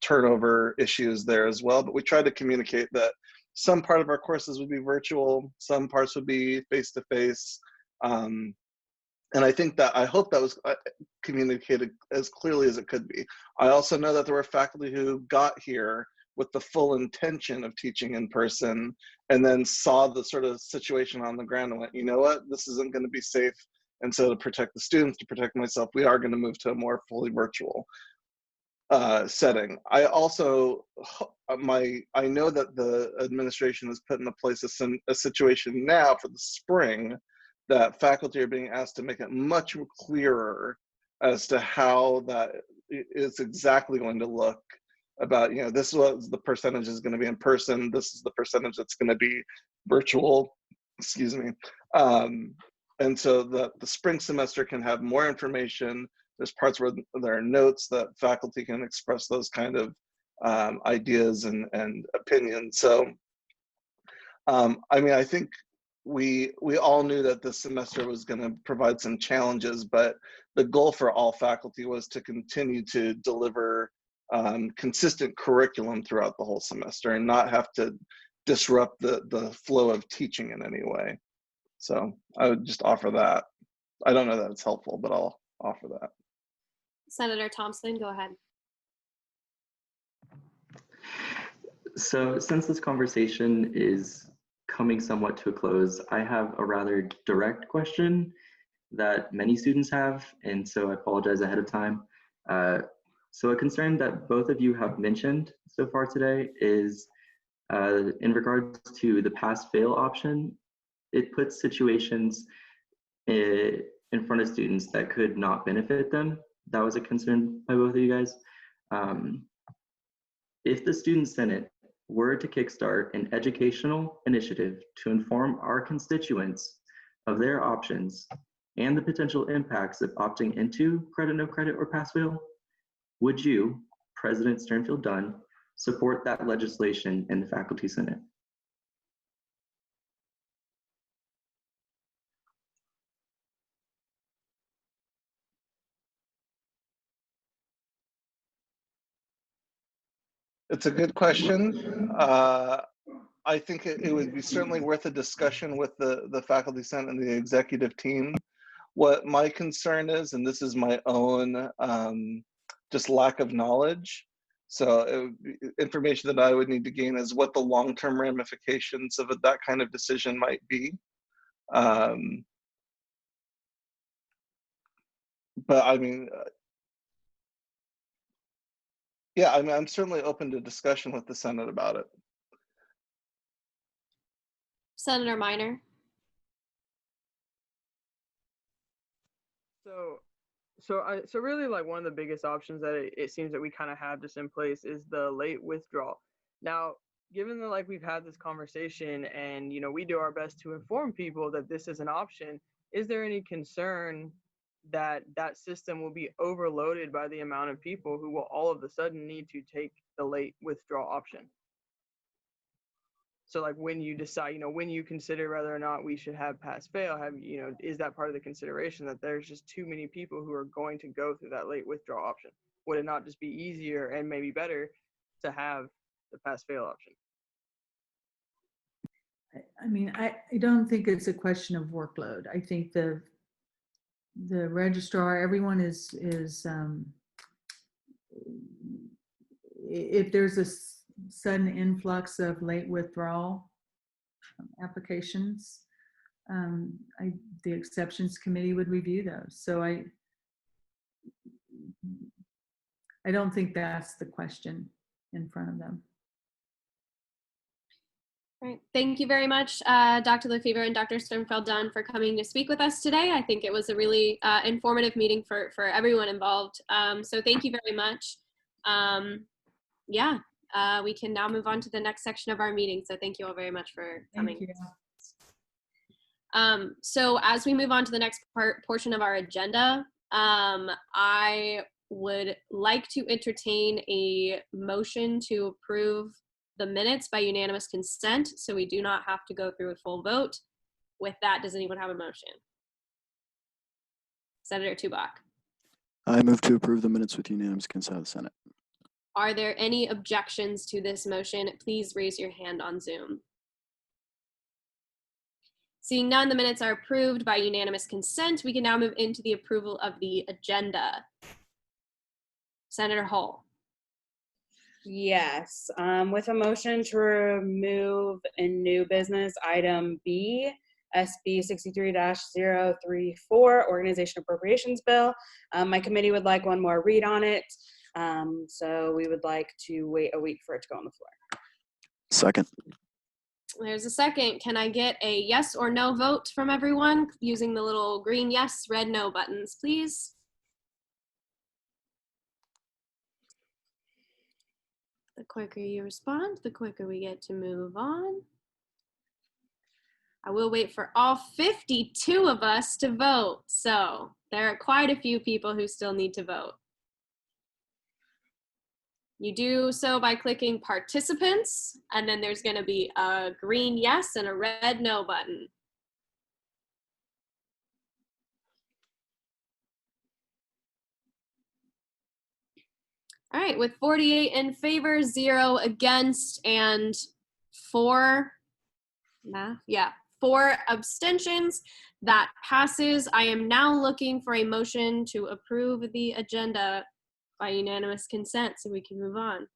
turnover issues there as well. But we tried to communicate that some part of our courses would be virtual, some parts would be face-to-face. And I hope that was communicated as clearly as it could be. I also know that there were faculty who got here with the full intention of teaching in person and then saw the sort of situation on the ground and went, you know what, this isn't going to be safe. And so to protect the students, to protect myself, we are going to move to a more fully virtual setting. I also, I know that the administration has put into place a situation now for the spring that faculty are being asked to make it much clearer as to how that is exactly going to look. About, you know, this is what the percentage is going to be in person, this is the percentage that's going to be virtual, excuse me. And so the spring semester can have more information. There's parts where there are notes that faculty can express those kind of ideas and opinions. So, I mean, I think we all knew that this semester was going to provide some challenges, but the goal for all faculty was to continue to deliver consistent curriculum throughout the whole semester and not have to disrupt the flow of teaching in any way. So I would just offer that. I don't know that it's helpful, but I'll offer that. Senator Thompson, go ahead. So since this conversation is coming somewhat to a close, I have a rather direct question that many students have, and so I apologize ahead of time. So a concern that both of you have mentioned so far today is in regards to the pass-fail option. It puts situations in front of students that could not benefit them. That was a concern by both of you guys. If the Student Senate were to kickstart an educational initiative to inform our constituents of their options and the potential impacts of opting into credit, no credit, or pass-fail, would you, President Sternfield Dunn, support that legislation in the Faculty Senate? It's a good question. I think it would be certainly worth a discussion with the Faculty Senate and the executive team. What my concern is, and this is my own just lack of knowledge, so information that I would need to gain is what the long-term ramifications of that kind of decision might be. But I mean, yeah, I mean, I'm certainly open to discussion with the Senate about it. Senator Minor. So really, like, one of the biggest options that it seems that we kind of have just in place is the late withdrawal. Now, given that, like, we've had this conversation and, you know, we do our best to inform people that this is an option, is there any concern that that system will be overloaded by the amount of people who will all of a sudden need to take the late withdrawal option? So, like, when you decide, you know, when you consider whether or not we should have pass fail, you know, is that part of the consideration that there's just too many people who are going to go through that late withdrawal option? Would it not just be easier and maybe better to have the pass fail option? I mean, I don't think it's a question of workload. I think the registrar, everyone is if there's a sudden influx of late withdrawal applications, the exceptions committee would review those. So I don't think that's the question in front of them. Right. Thank you very much, Dr. Lefevre and Dr. Sternfeld-Dunn, for coming to speak with us today. I think it was a really informative meeting for everyone involved. So thank you very much. Yeah, we can now move on to the next section of our meeting. So thank you all very much for coming. Thank you. So as we move on to the next portion of our agenda, I would like to entertain a motion to approve the minutes by unanimous consent, so we do not have to go through a full vote. With that, does anyone have a motion? Senator Tubak. I move to approve the minutes with unanimous consent of the Senate. Are there any objections to this motion? Please raise your hand on Zoom. Seeing none, the minutes are approved by unanimous consent. We can now move into the approval of the agenda. Senator Hull. Yes, with a motion to remove in new business item B, SB 63-034, Organization Appropriations Bill. My committee would like one more read on it, so we would like to wait a week for it to go on the floor. Second. There's a second. Can I get a yes or no vote from everyone using the little green yes, red no buttons, please? The quicker you respond, the quicker we get to move on. I will wait for all 52 of us to vote. So there are quite a few people who still need to vote. You do so by clicking participants, and then there's going to be a green yes and a red no button. All right, with 48 in favor, 0 against, and 4 abstentions, that passes. I am now looking for a motion to approve the agenda by unanimous consent so we can move on.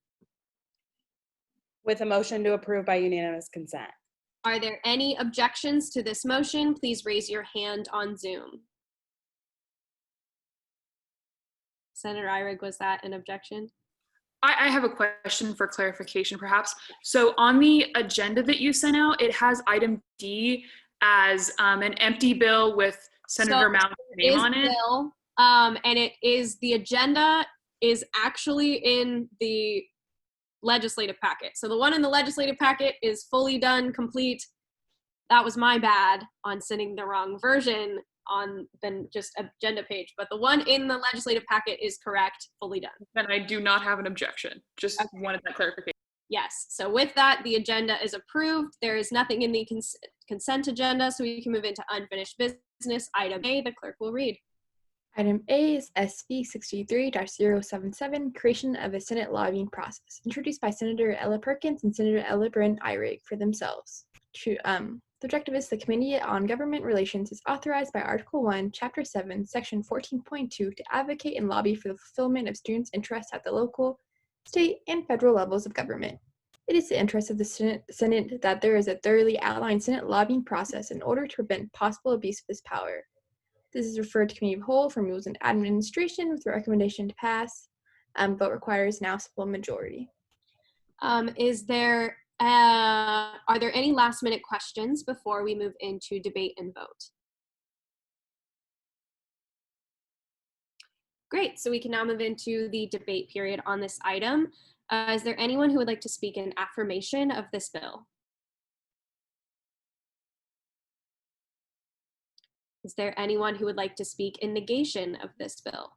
With a motion to approve by unanimous consent. Are there any objections to this motion? Please raise your hand on Zoom. Senator Eyrig, was that an objection? I have a question for clarification, perhaps. So on the agenda that you sent out, it has item D as an empty bill with Senator Mount's name on it. Bill, and it is, the agenda is actually in the legislative packet. So the one in the legislative packet is fully done, complete. That was my bad on sending the wrong version on the just agenda page, but the one in the legislative packet is correct, fully done. Then I do not have an objection. Just Okay. wanted that clarification. Yes, so with that, the agenda is approved. There is nothing in the consent agenda, so we can move into unfinished business. Item A, the clerk will read. Item A is SB 63-077, creation of a Senate lobbying process, introduced by Senator Ella Perkins and Senator Ella Bryn Eyrig for themselves. The objective is the Committee on Government Relations is authorized by Article 1, Chapter 7, Section 14.2 to advocate and lobby for the fulfillment of students' interests at the local, state, and federal levels of government. It is the interest of the Senate that there is a thoroughly outlined Senate lobbying process in order to prevent possible abuse of this power. This is referred to Committee of Whole for Rules and Administration with the recommendation to pass, but requires now simple majority. Are there any last minute questions before we move into debate and vote? Great, so we can now move into the debate period on this item. Is there anyone who would like to speak in affirmation of this bill? Is there anyone who would like to speak in negation of this bill?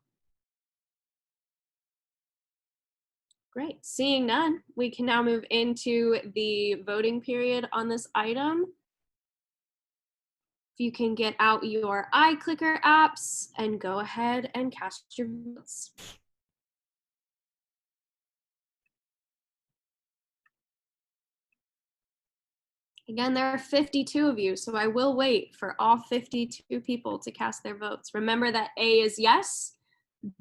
Great, seeing none, we can now move into the voting period on this item. If you can get out your iClicker apps and go ahead and cast your votes. Again, there are 52 of you, so I will wait for all 52 people to cast their votes. Remember that A is yes,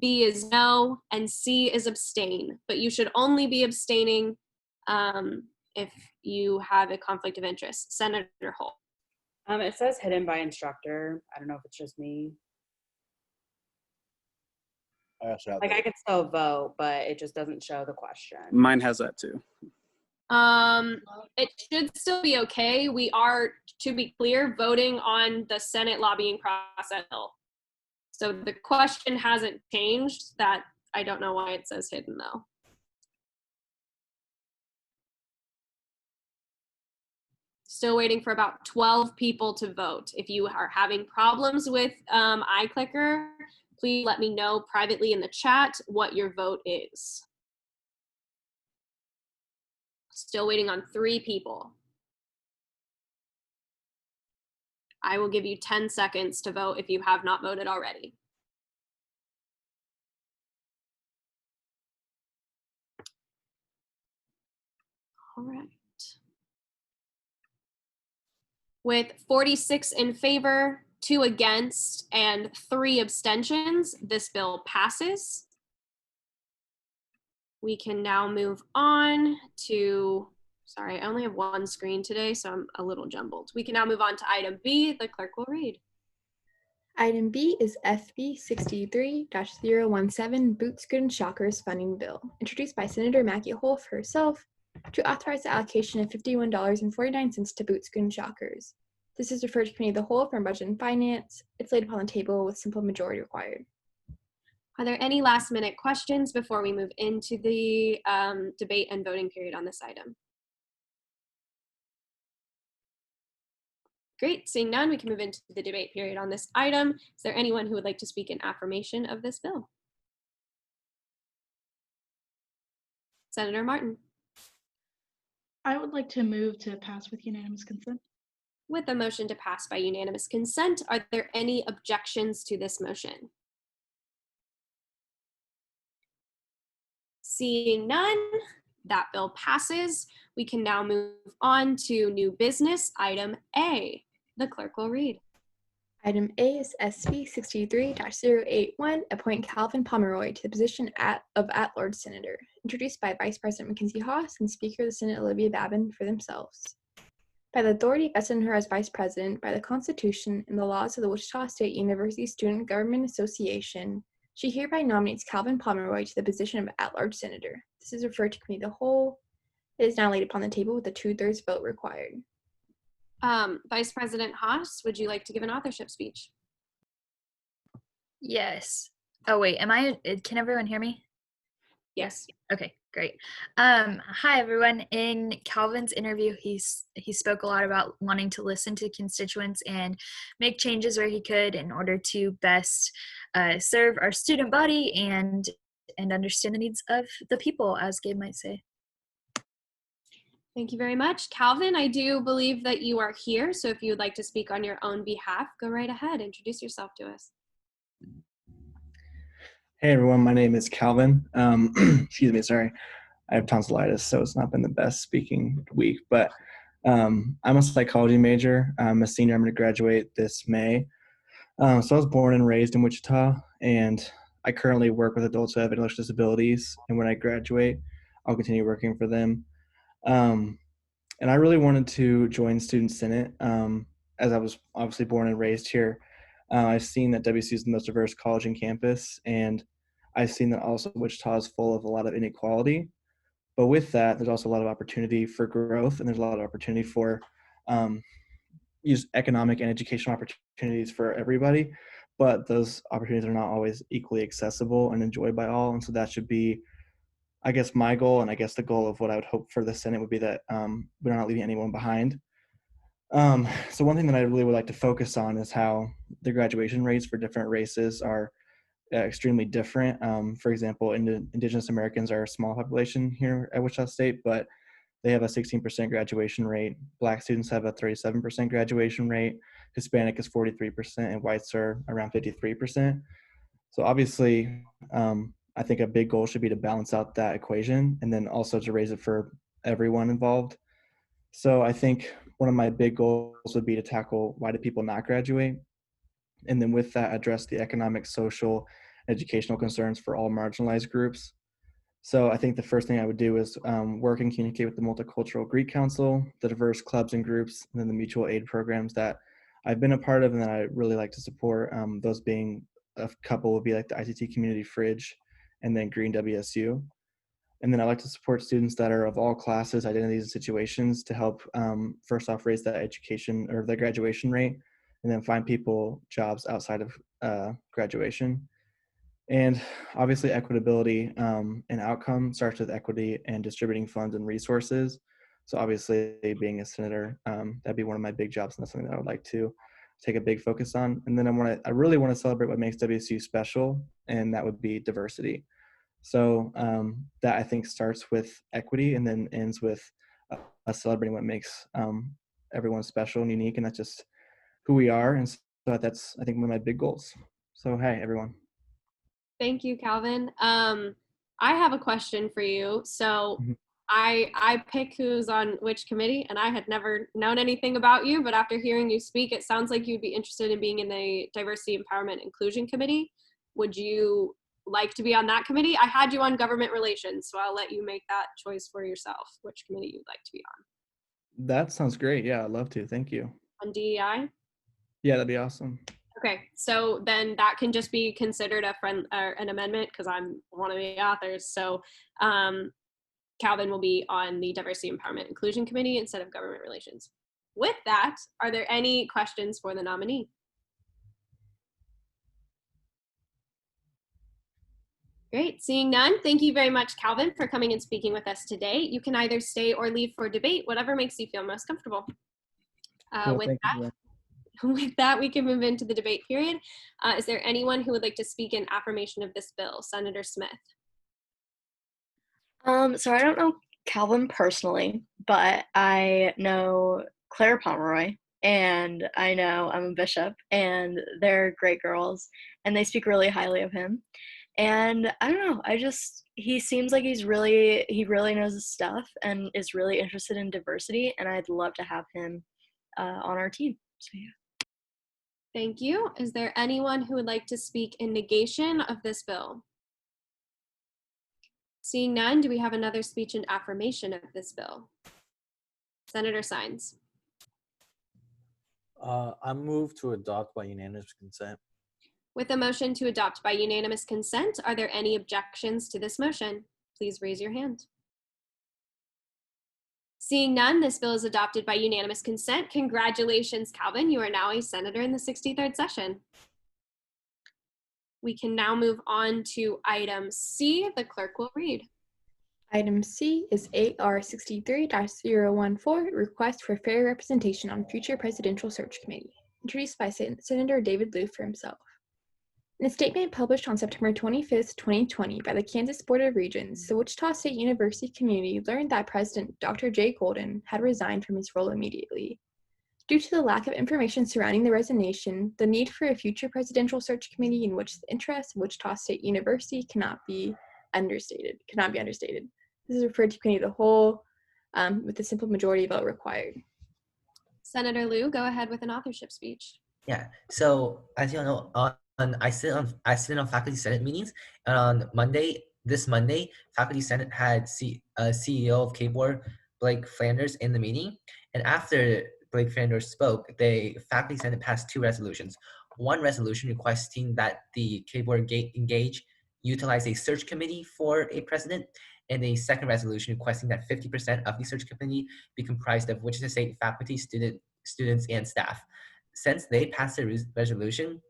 B is no, and C is abstain. But you should only be abstaining if you have a conflict of interest. Senator Hull. It says hidden by instructor. I don't know if it's just me. I also have Like I could still vote, but it just doesn't show the question. Mine has that too. It should still be okay. We are, to be clear, voting on the Senate lobbying process bill. So the question hasn't changed. That I don't know why it says hidden though. Still waiting for about 12 people to vote. If you are having problems with iClicker, please let me know privately in the chat what your vote is. Still waiting on 3 people. I will give you 10 seconds to vote if you have not voted already. All right. With 46 in favor, 2 against, and 3 abstentions, this bill passes. We can now move on to, sorry, I only have one screen today, so I'm a little jumbled. We can now move on to item B. The clerk will read. Item B is SB 63-017 Boot Scoot and Shockers Funding Bill, introduced by Senator Maggie Wolf herself, to authorize the allocation of $51.49 to Boot Scoot and Shockers. This is referred to Committee of the Whole from Budget and Finance. It's laid upon the table with simple majority required. Are there any last minute questions before we move into the debate and voting period on this item? Great, seeing none, we can move into the debate period on this item. Is there anyone who would like to speak in affirmation of this bill? Senator Martin. I would like to move to pass with unanimous consent. With a motion to pass by unanimous consent, are there any objections to this motion? Seeing none, that bill passes. We can now move on to new business, item A. The clerk will read. Item A is SB 63-081, appoint Calvin Pomeroy to the position of at-large senator, introduced by Vice President Mackenzie Haas and Speaker of the Senate Olivia Babin for themselves. By the authority vested in her as Vice President, by the Constitution and the laws of the Wichita State University Student Government Association, she hereby nominates Calvin Pomeroy to the position of at-large senator. This is referred to Committee of the Whole. It is now laid upon the table with a 2/3 vote required. Vice President Haas, would you like to give an authorship speech? Yes. Oh wait, can everyone hear me? Yes. Okay, great. Hi everyone. In Calvin's interview, he spoke a lot about wanting to listen to constituents and make changes where he could in order to best serve our student body and understand the needs of the people, as Gabe might say. Thank you very much. Calvin, I do believe that you are here, so if you would like to speak on your own behalf, go right ahead. Introduce yourself to us. Hey everyone, my name is Calvin. Excuse me, sorry. I have tonsillitis, so it's not been the best speaking week, but I'm a psychology major. I'm a senior. I'm going to graduate this May. So I was born and raised in Wichita, and I currently work with adults who have intellectual disabilities, and when I graduate, I'll continue working for them. And I really wanted to join Student Senate, as I was obviously born and raised here. I've seen that WSU is the most diverse college on campus, and I've seen that also Wichita is full of a lot of inequality. But with that, there's also a lot of opportunity for growth, and there's a lot of opportunity for use economic and educational opportunities for everybody. But those opportunities are not always equally accessible and enjoyed by all. And so that should be, I guess, my goal, and I guess the goal of what I would hope for the Senate would be that we're not leaving anyone behind. So one thing that I really would like to focus on is how the graduation rates for different races are extremely different. For example, Indigenous Americans are a small population here at Wichita State, but they have a 16% graduation rate. Black students have a 37% graduation rate. Hispanic is 43%, and whites are around 53%. So obviously, I think a big goal should be to balance out that equation and then also to raise it for everyone involved. So I think one of my big goals would be to tackle why do people not graduate? And then with that, address the economic, social, educational concerns for all marginalized groups. So I think the first thing I would do is work and communicate with the Multicultural Greek Council, the diverse clubs and groups, and then the mutual aid programs that I've been a part of and that I really like to support. Those being a couple would be like the ICT Community Fridge and then Green WSU. And then I like to support students that are of all classes, identities, and situations to help, first off, raise that education or the graduation rate, and then find people jobs outside of graduation. And obviously equitability and outcome starts with equity and distributing funds and resources. So obviously being a senator, that'd be one of my big jobs, and that's something that I would like to take a big focus on. And then I really want to celebrate what makes WSU special, and that would be diversity. So that I think starts with equity and then ends with us celebrating what makes everyone special and unique, and that's just who we are. And so that's, I think, one of my big goals. So hey, everyone. Thank you, Calvin. I have a question for you. So I pick who's on which committee, and I had never known anything about you, but after hearing you speak, it sounds like you'd be interested in being in the Diversity, Empowerment, Inclusion Committee. Would you like to be on that committee? I had you on Government Relations, so I'll let you make that choice for yourself, which committee you'd like to be on. That sounds great. Yeah, I'd love to. Thank you. On DEI? Yeah, that'd be awesome. Okay, so then that can just be considered an amendment because I'm one of the authors. So Calvin will be on the Diversity, Empowerment, Inclusion Committee instead of Government Relations. With that, are there any questions for the nominee? Great, seeing none, thank you very much, Calvin, for coming and speaking with us today. You can either stay or leave for debate, whatever makes you feel most comfortable. Cool, With that, we can move into the debate period. Is there anyone who would like to speak in affirmation of this bill? Senator Smith. So I don't know Calvin personally, but I know Claire Pomeroy, and I know Emma Bishop, and they're great girls, and they speak really highly of him. And I don't know, he seems like he really knows his stuff and is really interested in diversity, and I'd love to have him on our team. So yeah. Thank you. Is there anyone who would like to speak in negation of this bill? Seeing none, do we have another speech in affirmation of this bill? Senator Sines. I move to adopt by unanimous consent. With a motion to adopt by unanimous consent, are there any objections to this motion? Please raise your hand. Seeing none, this bill is adopted by unanimous consent. Congratulations, Calvin. You are now a senator in the 63rd session. We can now move on to item C. The clerk will read. Item C is AR 63-014, request for fair representation on future presidential search committee, introduced by Senator David Liu for himself. In a statement published on September 25th, 2020 by the Kansas Board of Regents, the Wichita State University community learned that President Dr. Jay Golden had resigned from his role immediately. Due to the lack of information surrounding the resignation, the need for a future presidential search committee in which the interests of Wichita State University cannot be understated. This is referred to committee of the whole with a simple majority vote required. Senator Liu, go ahead with an authorship speech. Yeah, so as you know, I sit on faculty senate meetings, and on this Monday, faculty senate had CEO of K-Board, Blake Flanders, in the meeting, and after Blake Flanders spoke, the faculty senate passed two resolutions. One resolution requesting that the K-Board utilize a search committee for a president, and a second resolution requesting that 50% of the search committee be comprised of Wichita State faculty, students, and staff. Since they passed the resolution,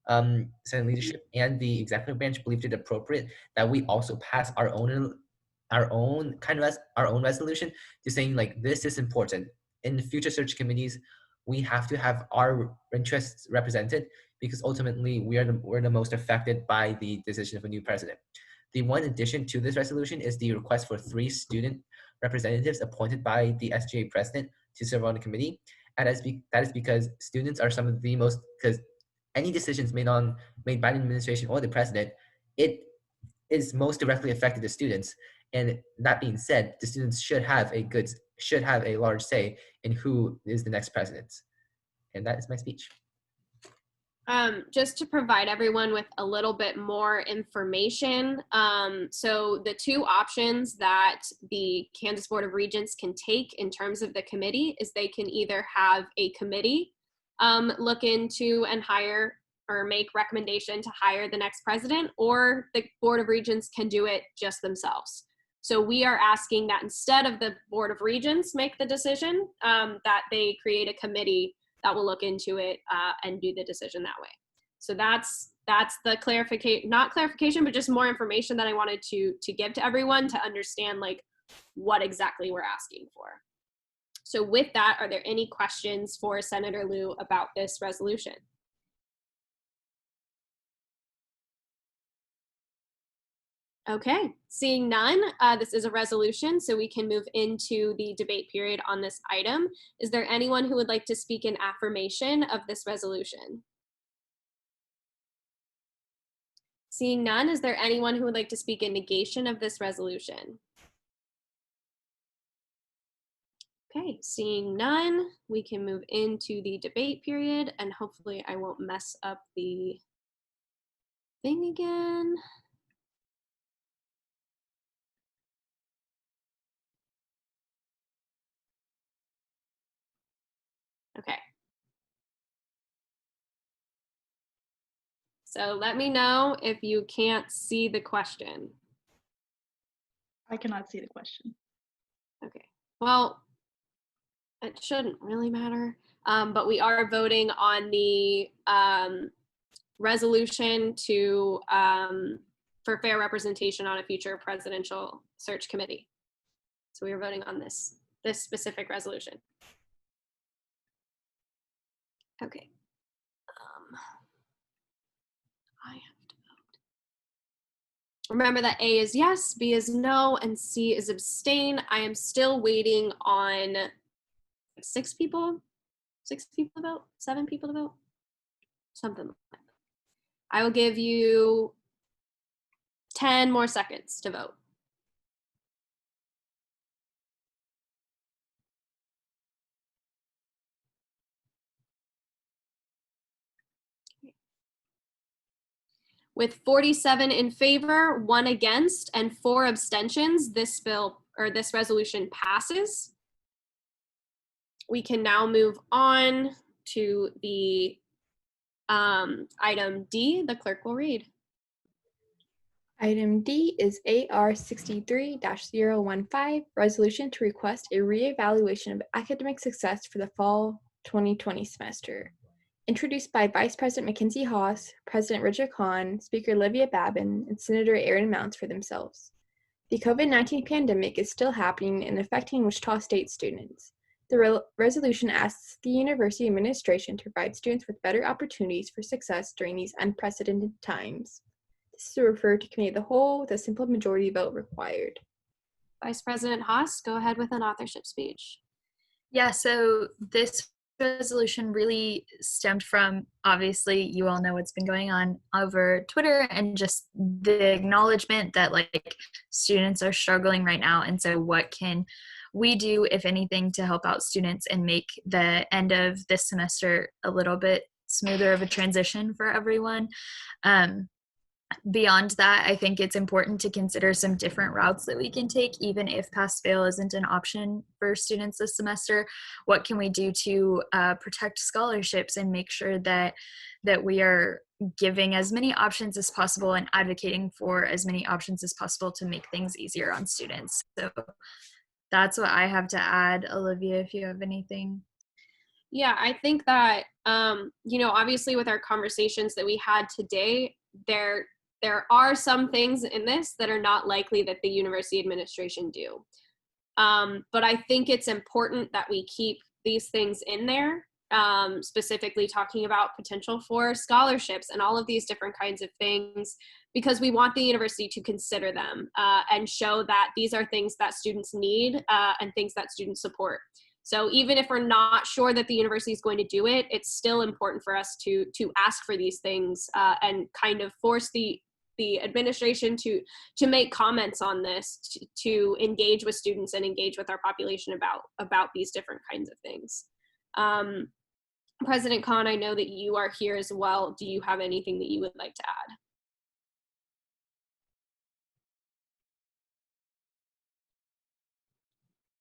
Senate leadership and the executive branch believed it appropriate that we also pass our own resolution to saying like this is important. In future search committees, we have to have our interests represented because ultimately we're the most affected by the decision of a new president. The one addition to this resolution is the request for 3 student representatives appointed by the SGA president to serve on the committee. And that is because students are some of the most, because any decisions made by the administration or the president, it is most directly affected the students. And that being said, the students should have a large say in who is the next president. And that is my speech. Just to provide everyone with a little bit more information. So the two options that the Kansas Board of Regents can take in terms of the committee is they can either have a committee look into and hire or make recommendation to hire the next president, or the Board of Regents can do it just themselves. So we are asking that instead of the Board of Regents make the decision, that they create a committee that will look into it and do the decision that way. So that's the clarification, not clarification, but just more information that I wanted to give to everyone to understand like what exactly we're asking for. So with that, are there any questions for Senator Liu about this resolution? Okay, seeing none, this is a resolution, so we can move into the debate period on this item. Is there anyone who would like to speak in affirmation of this resolution? Seeing none, is there anyone who would like to speak in negation of this resolution? Okay, seeing none, we can move into the debate period, and hopefully I won't mess up the thing again. Okay. So let me know if you can't see the question. I cannot see the question. Okay, well, it shouldn't really matter, but we are voting on the resolution to for fair representation on a future presidential search committee. So we are voting on this specific resolution. Okay. I have to vote. Remember that A is yes, B is no, and C is abstain. I am still waiting on 6 people to vote, 7 people to vote, something like that. I will give you 10 more seconds to vote. With 47 in favor, 1 against, and 4 abstentions, this bill or this resolution passes. We can now move on to the item D. The clerk will read. Item D is AR 63-015, resolution to request a reevaluation of academic success for the fall 2020 semester. Introduced by Vice President Mackenzie Haas, President Richard Kahn, Speaker Olivia Babin, and Senator Aaron Mounts for themselves. The COVID-19 pandemic is still happening and affecting Wichita State students. The resolution asks the university administration to provide students with better opportunities for success during these unprecedented times. This is to refer to committee of the whole with a simple majority vote required. Vice President Haas, go ahead with an authorship speech. Yeah, so this resolution really stemmed from, obviously, you all know what's been going on over Twitter and just the acknowledgement that like students are struggling right now. And so what can we do, if anything, to help out students and make the end of this semester a little bit smoother of a transition for everyone? Beyond that, I think it's important to consider some different routes that we can take, even if pass-fail isn't an option for students this semester. What can we do to protect scholarships and make sure that we are giving as many options as possible and advocating for as many options as possible to make things easier on students? So that's what I have to add. Olivia, if you have anything. Yeah, I think that, obviously with our conversations that we had today, there are some things in this that are not likely that the university administration do. But I think it's important that we keep these things in there, specifically talking about potential for scholarships and all of these different kinds of things, because we want the university to consider them and show that these are things that students need and things that students support. So even if we're not sure that the university is going to do it, it's still important for us to ask for these things and kind of force the administration to make comments on this, to engage with students and engage with our population about these different kinds of things. President Kahn, I know that you are here as well. Do you have anything that you would like to add?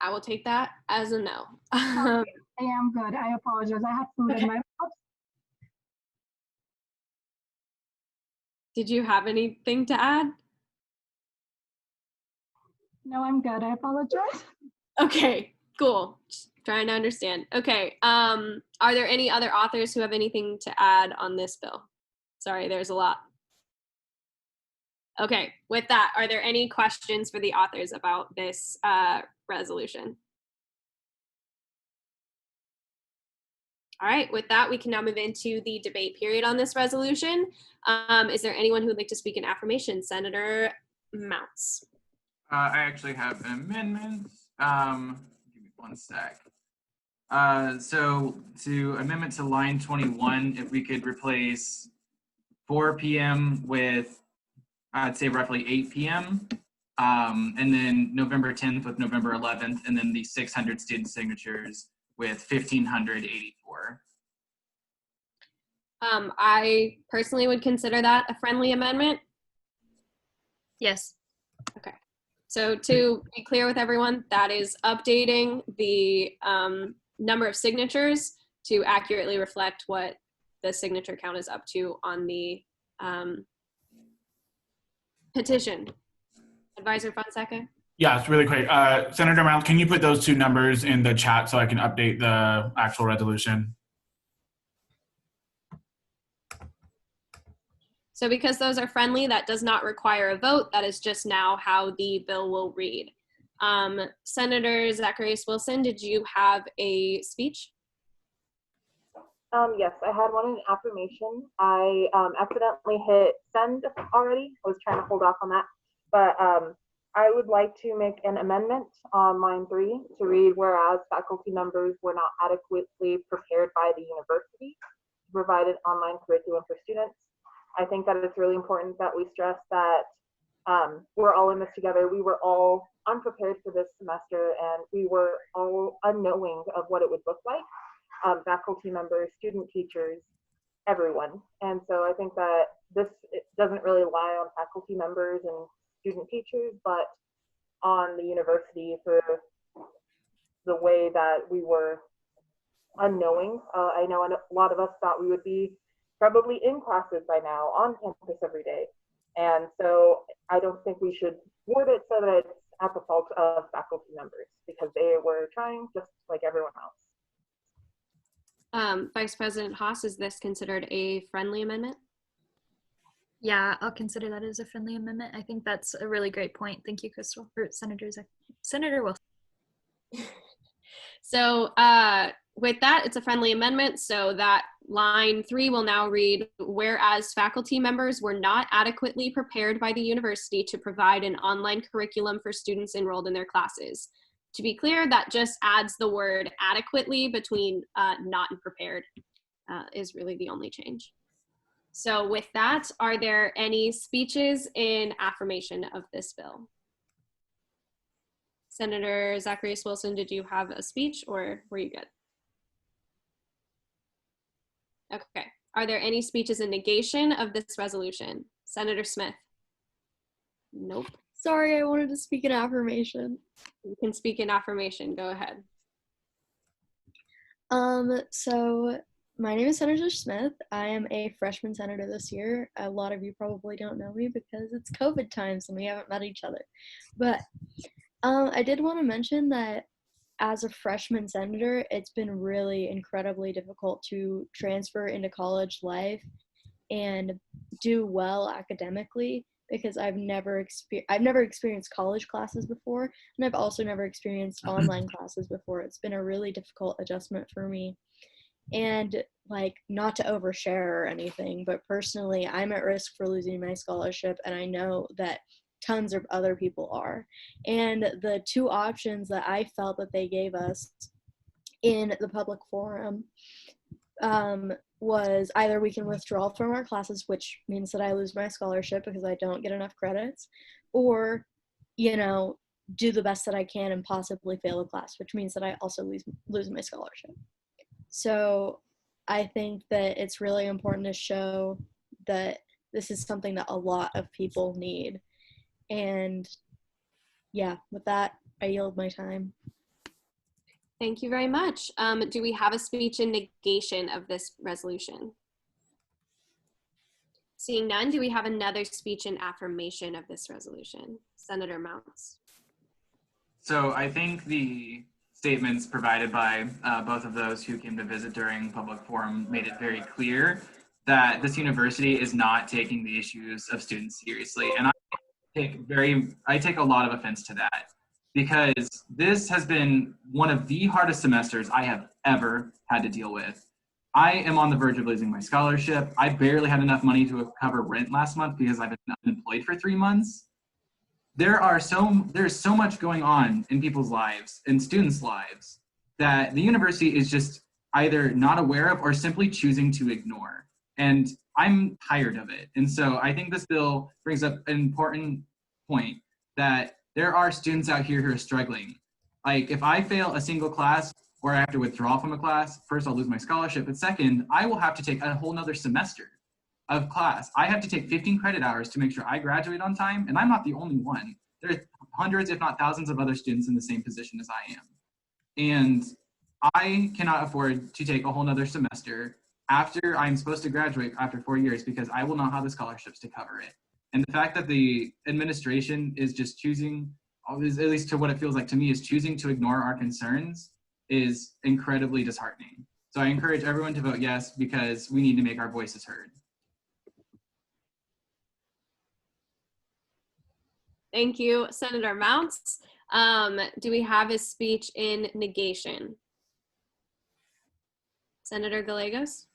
I will take that as a no. I am good. I apologize. I have food in my mouth. Did you have anything to add? No, I'm good. I apologize. Okay, cool. Just trying to understand. Okay, are there any other authors who have anything to add on this bill? Sorry, there's a lot. Okay, with that, are there any questions for the authors about this resolution? All right, with that, we can now move into the debate period on this resolution. Is there anyone who would like to speak in affirmation? Senator Mounts. I actually have amendments. Give me one sec. So to amendment to line 21, if we could replace 4 p.m. with, I'd say roughly 8 p.m. And then November 10th with November 11th, and then the 600 student signatures with 1,584. I personally would consider that a friendly amendment. Yes. Okay. So to be clear with everyone, that is updating the number of signatures to accurately reflect what the signature count is up to on the petition. Advisor Fonseca? Yeah, it's really quick. Senator Mount, can you put those two numbers in the chat so I can update the actual resolution? So because those are friendly, that does not require a vote. That is just now how the bill will read. Senator Zacharias Wilson, did you have a speech? Yes, I had one in affirmation. I accidentally hit send already. I was trying to hold off on that. But I would like to make an amendment on line 3 to read, whereas faculty members were not adequately prepared by the university to provide an online curriculum for students. I think that it's really important that we stress that we're all in this together. We were all unprepared for this semester, and we were all unknowing of what it would look like. Faculty members, student teachers, everyone. And so I think that this doesn't really lie on faculty members and student teachers, but on the university for the way that we were unknowing. I know a lot of us thought we would be probably in classes by now on campus every day. And so I don't think we should word it so that it's at the fault of faculty members, because they were trying just like everyone else. Vice President Haas, is this considered a friendly amendment? Yeah, I'll consider that as a friendly amendment. I think that's a really great point. Thank you, Crystal, or Senator Wilson. So with that, it's a friendly amendment. So that line 3 will now read, whereas faculty members were not adequately prepared by the university to provide an online curriculum for students enrolled in their classes. To be clear, that just adds the word adequately between not and prepared is really the only change. So with that, are there any speeches in affirmation of this bill? Senator Zacharias Wilson, did you have a speech or were you good? Okay. Are there any speeches in negation of this resolution? Senator Smith? Nope. Sorry, I wanted to speak in affirmation. You can speak in affirmation. Go ahead. So my name is Senator Smith. I am a freshman senator this year. A lot of you probably don't know me because it's COVID times and we haven't met each other. But I did want to mention that as a freshman senator, it's been really incredibly difficult to transfer into college life and do well academically, because I've never experienced college classes before, and I've also never experienced online classes before. It's been a really difficult adjustment for me. And like, not to overshare or anything, but personally, I'm at risk for losing my scholarship, and I know that tons of other people are. And the two options that I felt that they gave us in the public forum was either we can withdraw from our classes, which means that I lose my scholarship because I don't get enough credits, or, you know, do the best that I can and possibly fail a class, which means that I also lose my scholarship. So I think that it's really important to show that this is something that a lot of people need. And yeah, with that, I yield my time. Thank you very much. Do we have a speech in negation of this resolution? Seeing none, do we have another speech in affirmation of this resolution? Senator Mounts. So I think the statements provided by both of those who came to visit during public forum made it very clear that this university is not taking the issues of students seriously. And I take a lot of offense to that, because this has been one of the hardest semesters I have ever had to deal with. I am on the verge of losing my scholarship. I barely had enough money to cover rent last month because I've been unemployed for 3 months. There's so much going on in people's lives and students' lives that the university is just either not aware of or simply choosing to ignore. And I'm tired of it. And so I think this bill brings up an important point, that there are students out here who are struggling. Like, if I fail a single class or I have to withdraw from a class, first I'll lose my scholarship, but second, I will have to take a whole nother semester of class. I have to take 15 credit hours to make sure I graduate on time, and I'm not the only one. There are hundreds, if not thousands, of other students in the same position as I am. And I cannot afford to take a whole nother semester after I'm supposed to graduate after 4 years, because I will not have the scholarships to cover it. And the fact that the administration is just choosing, at least to what it feels like to me, is choosing to ignore our concerns is incredibly disheartening. So I encourage everyone to vote yes, because we need to make our voices heard. Thank you, Senator Mounts. Do we have his speech in negation? Senator Gallegos?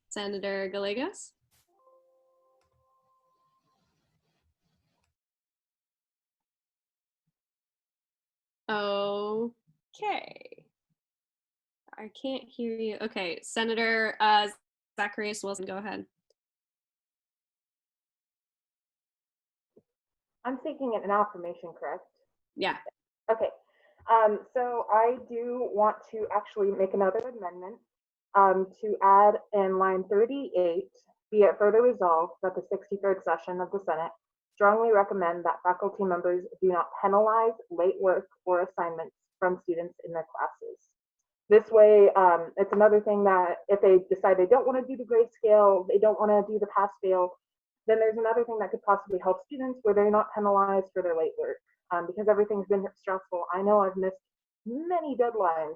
Senator Gallegos? Okay. I can't hear you. Okay, Senator Zacharias Wilson, go ahead. I'm seeking an affirmation, correct? Yeah. Okay. So I do want to actually make another amendment to add in line 38, be it further resolved that the 63rd session of the Senate strongly recommend that faculty members do not penalize late work or assignments from students in their classes. This way, it's another thing that if they decide they don't want to do the grade scale, they don't want to do the pass fail, then there's another thing that could possibly help students where they're not penalized for their late work. Because everything's been stressful. I know I've missed many deadlines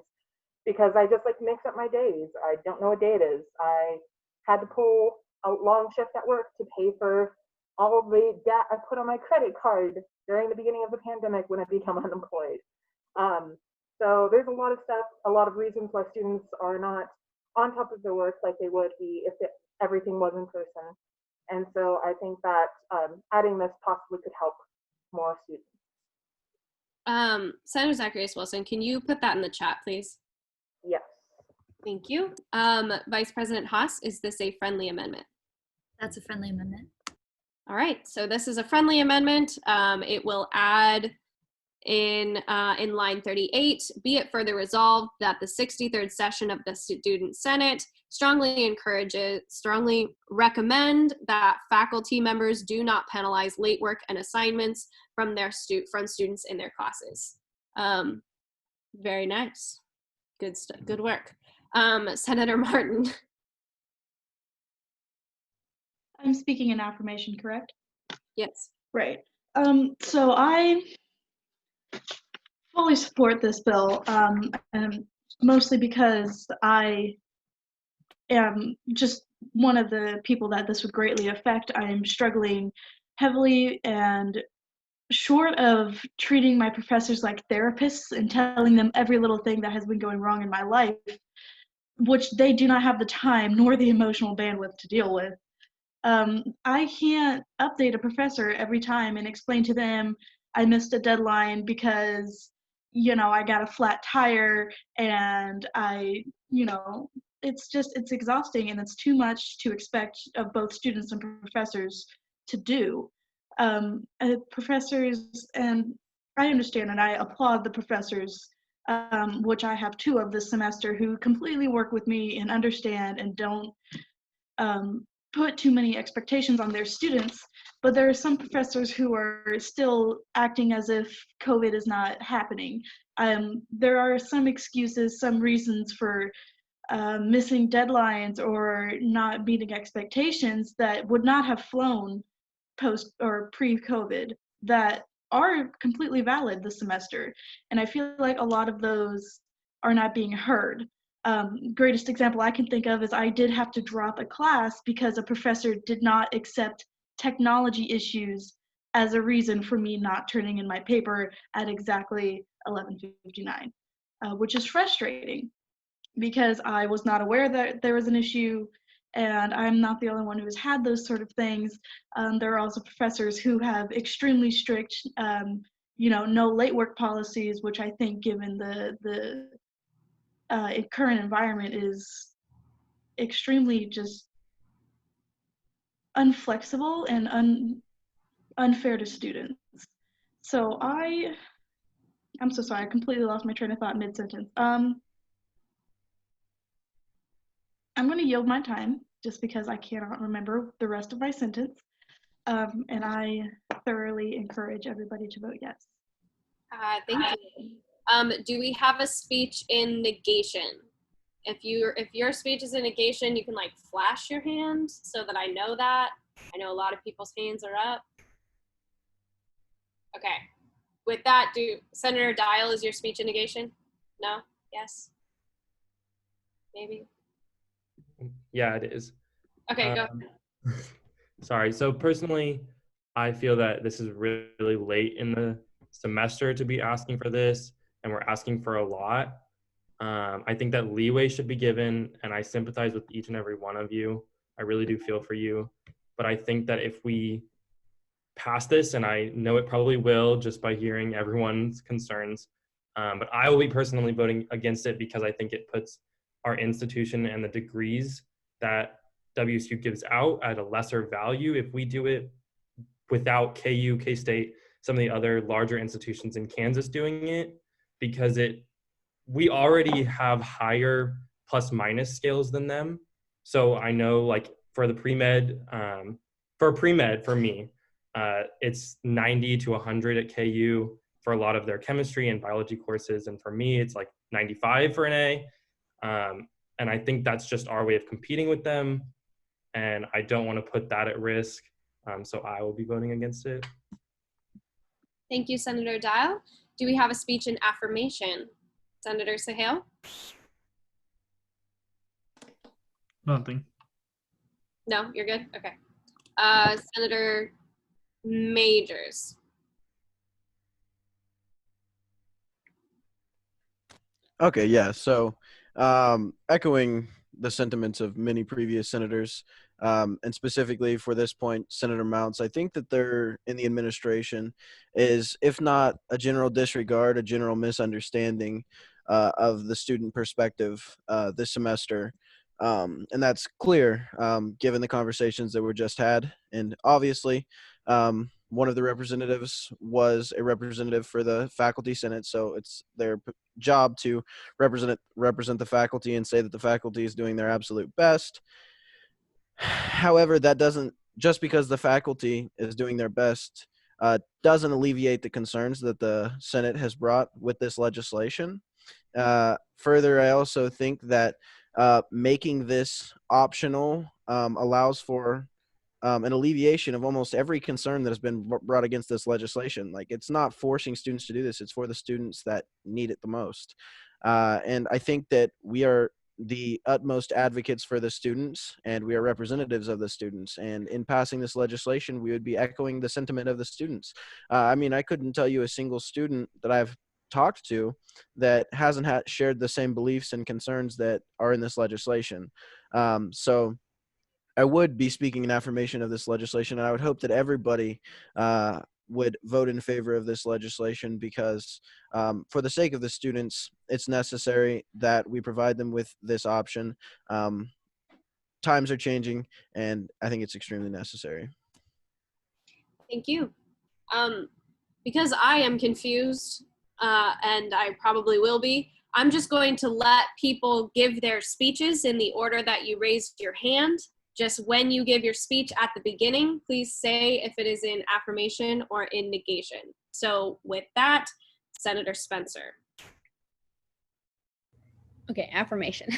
because I just like mix up my days. I don't know what day it is. I had to pull a long shift at work to pay for all of the debt I put on my credit card during the beginning of the pandemic when I became unemployed. So there's a lot of stuff, a lot of reasons why students are not on top of their work like they would be if everything was in person. And so I think that adding this possibly could help more students. Senator Zacharias Wilson, can you put that in the chat, please? Yes. Thank you. Vice President Haas, is this a friendly amendment? That's a friendly amendment. All right, so this is a friendly amendment. It will add in line 38, be it further resolved that the 63rd session of the Student Senate strongly recommend that faculty members do not penalize late work and assignments from students in their classes. Very nice. Good work. Senator Martin. I'm speaking in affirmation, correct? Yes. Right. So I fully support this bill, and mostly because I am just one of the people that this would greatly affect. I am struggling heavily, and short of treating my professors like therapists and telling them every little thing that has been going wrong in my life, which they do not have the time nor the emotional bandwidth to deal with. I can't update a professor every time and explain to them I missed a deadline because, I got a flat tire and it's exhausting, and it's too much to expect of both students and professors to do. Professors, and I understand and I applaud the professors, which I have 2 of this semester, who completely work with me and understand and don't put too many expectations on their students, but there are some professors who are still acting as if COVID is not happening. There are some excuses, some reasons for missing deadlines or not meeting expectations that would not have flown post or pre-COVID that are completely valid this semester. And I feel like a lot of those are not being heard. Greatest example I can think of is I did have to drop a class because a professor did not accept technology issues as a reason for me not turning in my paper at exactly 11:59, which is frustrating because I was not aware that there was an issue, and I'm not the only one who has had those sort of things. There are also professors who have extremely strict, no late work policies, which I think, given the current environment, is extremely just unflexible and unfair to students. So I'm so sorry, I completely lost my train of thought mid-sentence. I'm going to yield my time just because I cannot remember the rest of my sentence. And I thoroughly encourage everybody to vote yes. Thank you. Do we have a speech in negation? If your speech is in negation, you can like flash your hand so that I know that. I know a lot of people's hands are up. Okay. With that, Senator Dial, is your speech in negation? No? Yes? Maybe? Yeah, it is. Okay, go. Sorry. So personally, I feel that this is really late in the semester to be asking for this, and we're asking for a lot. I think that leeway should be given, and I sympathize with each and every one of you. I really do feel for you. But I think that if we pass this, and I know it probably will just by hearing everyone's concerns, but I will be personally voting against it because I think it puts our institution and the degrees that WSU gives out at a lesser value if we do it without KU, K-State, some of the other larger institutions in Kansas doing it, because we already have higher plus minus scales than them. So I know, like, for the pre-med, for me, it's 90 to 100 at KU for a lot of their chemistry and biology courses. And for me, it's like 95 for an A. And I think that's just our way of competing with them. And I don't want to put that at risk. So I will be voting against it. Thank you, Senator Dial. Do we have a speech in affirmation? Senator Sahel? Nothing. No, you're good? Okay. Senator Majors? Okay, yeah. So echoing the sentiments of many previous senators, and specifically for this point, Senator Mounts, I think that there in the administration is, if not a general disregard, a general misunderstanding of the student perspective this semester. And that's clear given the conversations that were just had. And obviously, one of the representatives was a representative for the faculty senate, so it's their job to represent the faculty and say that the faculty is doing their absolute best. However, that doesn't, just because the faculty is doing their best, doesn't alleviate the concerns that the Senate has brought with this legislation. Further, I also think that making this optional allows for an alleviation of almost every concern that has been brought against this legislation. Like, it's not forcing students to do this, it's for the students that need it the most. And I think that we are the utmost advocates for the students, and we are representatives of the students. And in passing this legislation, we would be echoing the sentiment of the students. I mean, I couldn't tell you a single student that I've talked to that hasn't shared the same beliefs and concerns that are in this legislation. So I would be speaking in affirmation of this legislation, and I would hope that everybody would vote in favor of this legislation because for the sake of the students, it's necessary that we provide them with this option. Times are changing, and I think it's extremely necessary. Thank you. Because I am confused, and I probably will be, I'm just going to let people give their speeches in the order that you raised your hand, Just when you give your speech at the beginning, please say if it is in affirmation or in negation. So with that, Senator Spencer. Okay, affirmation.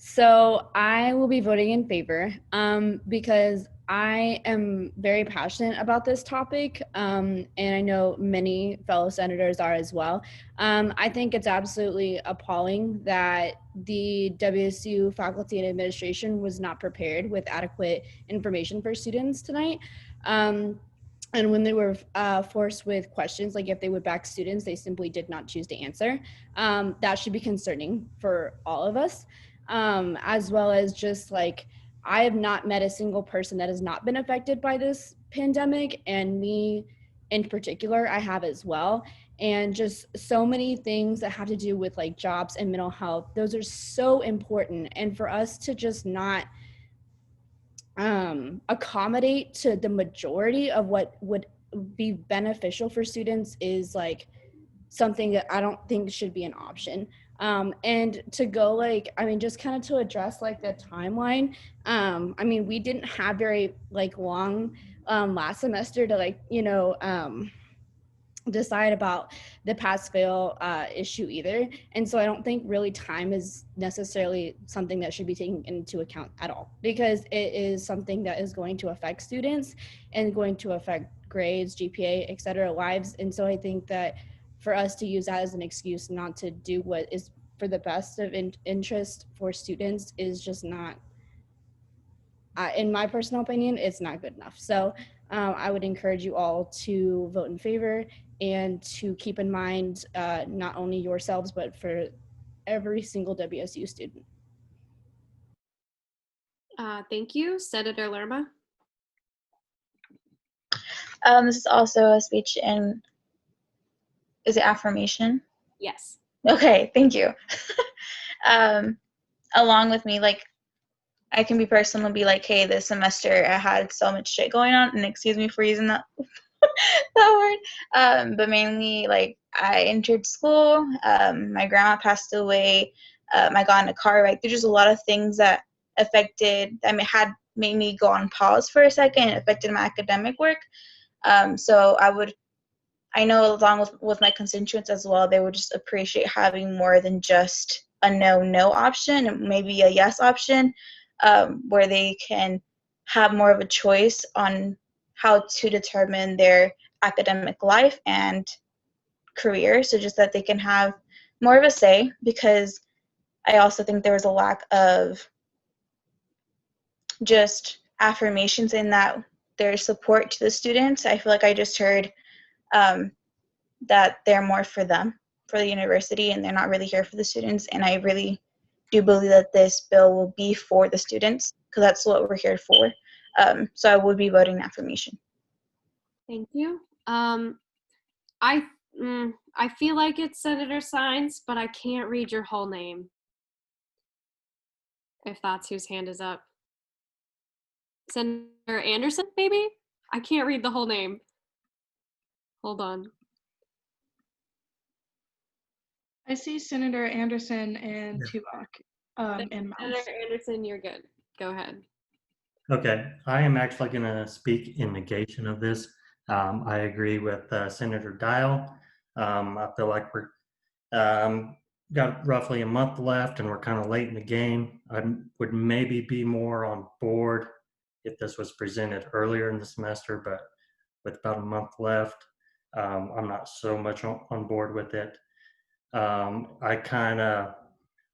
So I will be voting in favor because I am very passionate about this topic, and I know many fellow senators are as well. I think it's absolutely appalling that the WSU faculty and administration was not prepared with adequate information for students tonight. And when they were forced with questions, like if they would back students, they simply did not choose to answer. That should be concerning for all of us, as well as just like, I have not met a single person that has not been affected by this pandemic, and me in particular, I have as well. And just so many things that have to do with like jobs and mental health, those are so important. And for us to just not accommodate to the majority of what would be beneficial for students is like something that I don't think should be an option. And to go like, I mean, just kind of to address like the timeline. I mean, we didn't have very like long last semester to like, decide about the pass fail issue either. And so I don't think really time is necessarily something that should be taken into account at all, because it is something that is going to affect students and going to affect grades, GPA, et cetera, lives. And so I think that for us to use that as an excuse not to do what is for the best of interest for students is just not, in my personal opinion, it's not good enough. So I would encourage you all to vote in favor and to keep in mind not only yourselves, but for every single WSU student. Thank you. Senator Lerma. This is also a speech in, is it affirmation? Yes. Okay, thank you. Along with me, like, I can be personal and be like, hey, this semester I had so much shit going on, and excuse me for using that that word. But mainly, like, I entered school, my grandma passed away, I got in a car wreck. There's just a lot of things that affected, had made me go on pause for a second, and affected my academic work. So I know along with my constituents as well, they would just appreciate having more than just a no option, and maybe a yes option, where they can have more of a choice on how to determine their academic life and career. So just that they can have more of a say, because I also think there was a lack of just affirmations in that their support to the students. I feel like I just heard that they're more for them, for the university, and they're not really here for the students. And I really do believe that this bill will be for the students, because that's what we're here for. So I would be voting affirmation. Thank you. I feel like it's Senator Sines, but I can't read your whole name. If that's whose hand is up. Senator Anderson, maybe? I can't read the whole name. Hold on. I see Senator Anderson and Tuvok and Mouse. Senator Anderson, you're good. Go ahead. Okay, I am actually going to speak in negation of this. I agree with Senator Dial. I feel like we're got roughly a month left and we're kind of late in the game. I would maybe be more on board if this was presented earlier in the semester, but with about a month left, I'm not so much on board with it. I'm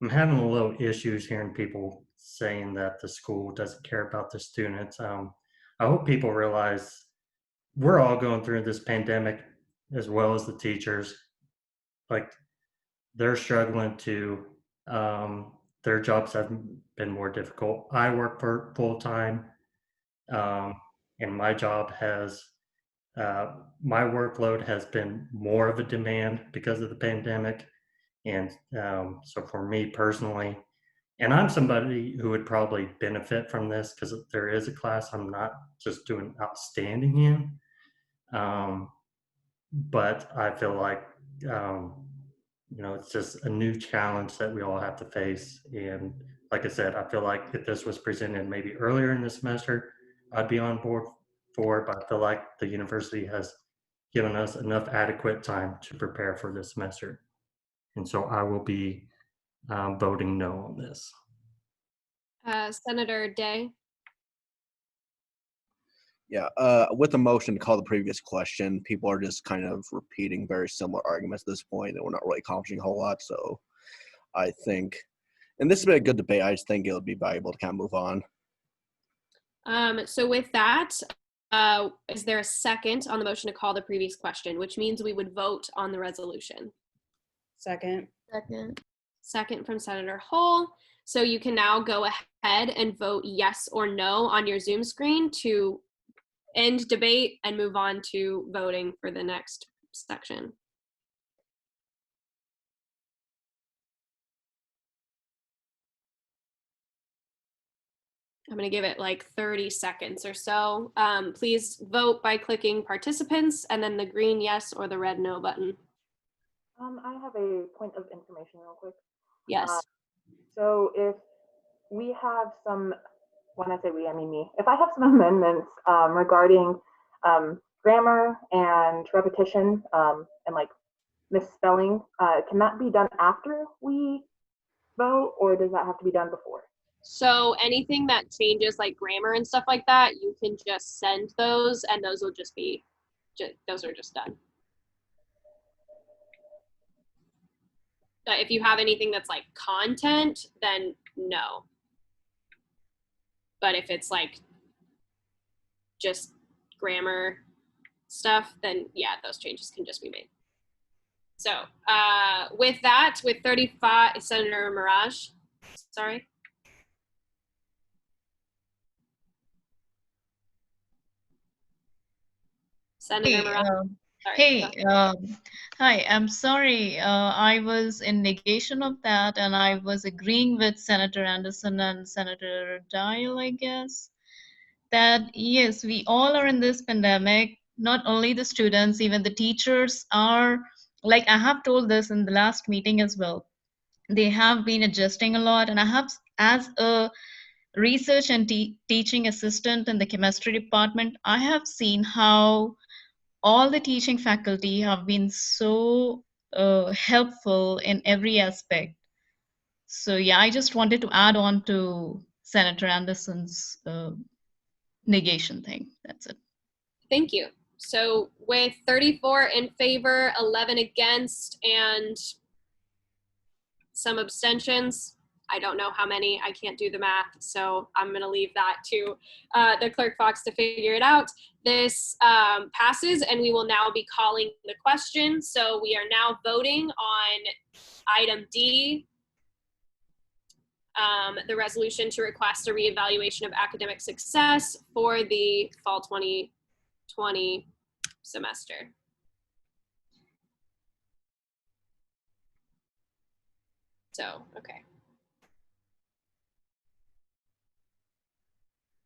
having a little issues hearing people saying that the school doesn't care about the students. I hope people realize we're all going through this pandemic as well as the teachers. Like, they're struggling too. Their jobs have been more difficult. I work for full time, and my job has, my workload has been more of a demand because of the pandemic. And so for me personally, and I'm somebody who would probably benefit from this because there is a class I'm not just doing outstanding in. But I feel like, it's just a new challenge that we all have to face. And like I said, I feel like if this was presented maybe earlier in the semester, I'd be on board for it, but I feel like the university has given us enough adequate time to prepare for this semester. And so I will be voting no on this. Senator Day. Yeah, with the motion to call the previous question, people are just kind of repeating very similar arguments at this point, and we're not really accomplishing a whole lot. So I think, and this has been a good debate, I just think it would be valuable to kind of move on. So with that, is there a second on the motion to call the previous question, which means we would vote on the resolution? Second. Second from Senator Hull. So you can now go ahead and vote yes or no on your Zoom screen to end debate and move on to voting for the next section. I'm going to give it like 30 seconds or so. Please vote by clicking participants and then the green yes or the red no button. I have a point of information real quick. Yes. So if we have some, when I say we, I mean me, if I have some amendments regarding grammar and repetition and like misspelling, can that be done after we vote, or does that have to be done before? So anything that changes like grammar and stuff like that, you can just send those and those will just be, those are just done. But if you have anything that's like content, then no. But if it's like just grammar stuff, then yeah, those changes can just be made. So with that, with 35, Senator Mirage, sorry. Senator Mirage. Hey, hi, I'm sorry. I was in negation of that, and I was agreeing with Senator Anderson and Senator Dial, I guess, that yes, we all are in this pandemic, not only the students, even the teachers are, like I have told this in the last meeting as well, they have been adjusting a lot, and I have, as a research and teaching assistant in the chemistry department, I have seen how all the teaching faculty have been so helpful in every aspect. So yeah, I just wanted to add on to Senator Anderson's negation thing. That's it. Thank you. So with 34 in favor, 11 against, and some abstentions, I don't know how many, I can't do the math, so I'm gonna leave that to the Clerk Fox to figure it out. This passes, and we will now be calling the question. So we are now voting on item D, the resolution to request a reevaluation of academic success for the fall 2020 semester. So, okay.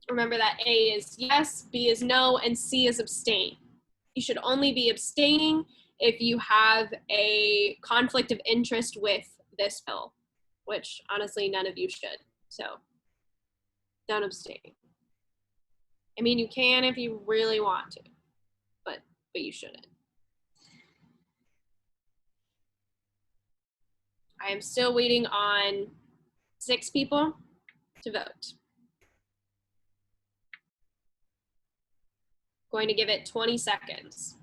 Remember that A is yes, B is no, and C is abstain. You should only be abstaining if you have a conflict of interest with this bill, which honestly none of you should. So don't abstain. I mean, you can if you really want to, but you shouldn't. I am still waiting on 6 people to vote. Going to give it 20 seconds.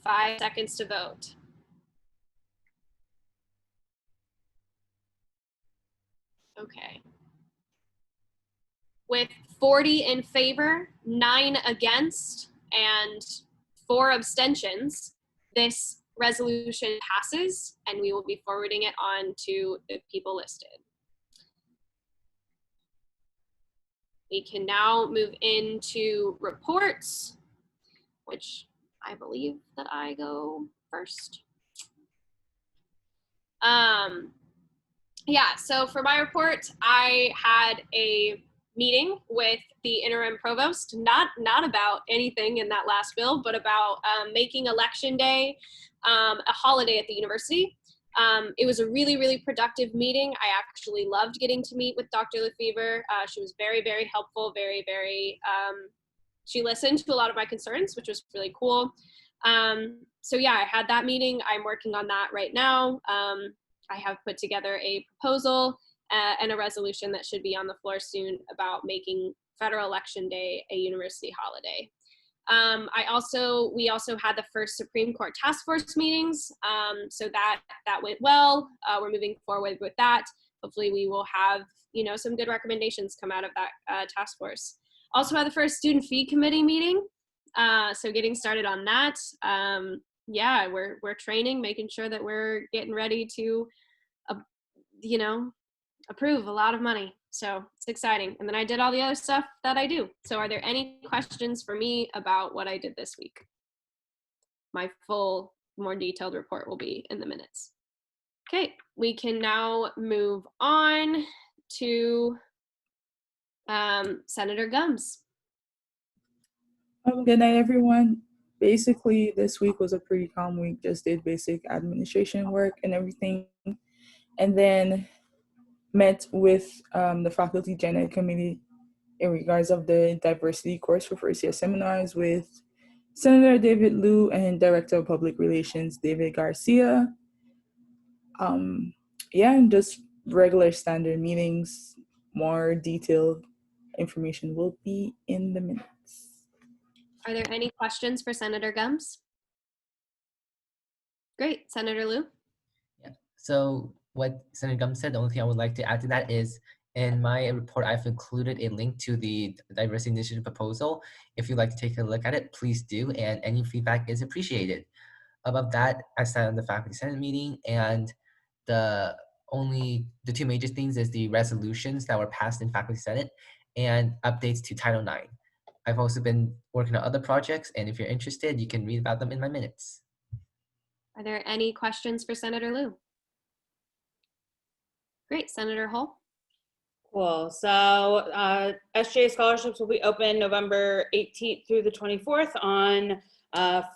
Five seconds to vote. Okay. With 40 in favor, 9 against, and 4 abstentions, this resolution passes, and we will be forwarding it on to the people listed. We can now move into reports, which I believe that I go first. Yeah, so for my report, I had a meeting with the interim provost, not about anything in that last bill, but about making Election Day a holiday at the university. It was a really, really productive meeting. I actually loved getting to meet with Dr. Lefevre. She was very, very helpful, very, she listened to a lot of my concerns, which was really cool. So yeah, I had that meeting. I'm working on that right now. I have put together a proposal and a resolution that should be on the floor soon about making Federal Election Day a university holiday. We also had the first Supreme Court task force meetings. So that went well. We're moving forward with that. Hopefully we will have, some good recommendations come out of that task force. Also had the first student fee committee meeting. So getting started on that. Yeah, we're training, making sure that we're getting ready to, approve a lot of money. So it's exciting. And then I did all the other stuff that I do. So are there any questions for me about what I did this week? My full, more detailed report will be in the minutes. Okay, we can now move on to Senator Gums. Good night, everyone. Basically, this week was a pretty calm week. Just did basic administration work and everything. And then met with the faculty Gen committee in regards of the diversity course for first year seminars with Senator David Liu and Director of Public Relations David Garcia. And just regular standard meetings. More detailed information will be in the minutes. Are there any questions for Senator Gums? Great, Senator Liu. So what Senator Gums said, the only thing I would like to add to that is in my report, I've included a link to the diversity initiative proposal. If you'd like to take a look at it, please do, and any feedback is appreciated. Above that, I sat on the Faculty Senate meeting, and the two major things is the resolutions that were passed in Faculty Senate and updates to Title IX. I've also been working on other projects, and if you're interested, you can read about them in my minutes. Are there any questions for Senator Liu? Great, Senator Hull. Cool. So SGA scholarships will be open November 18th through the 24th on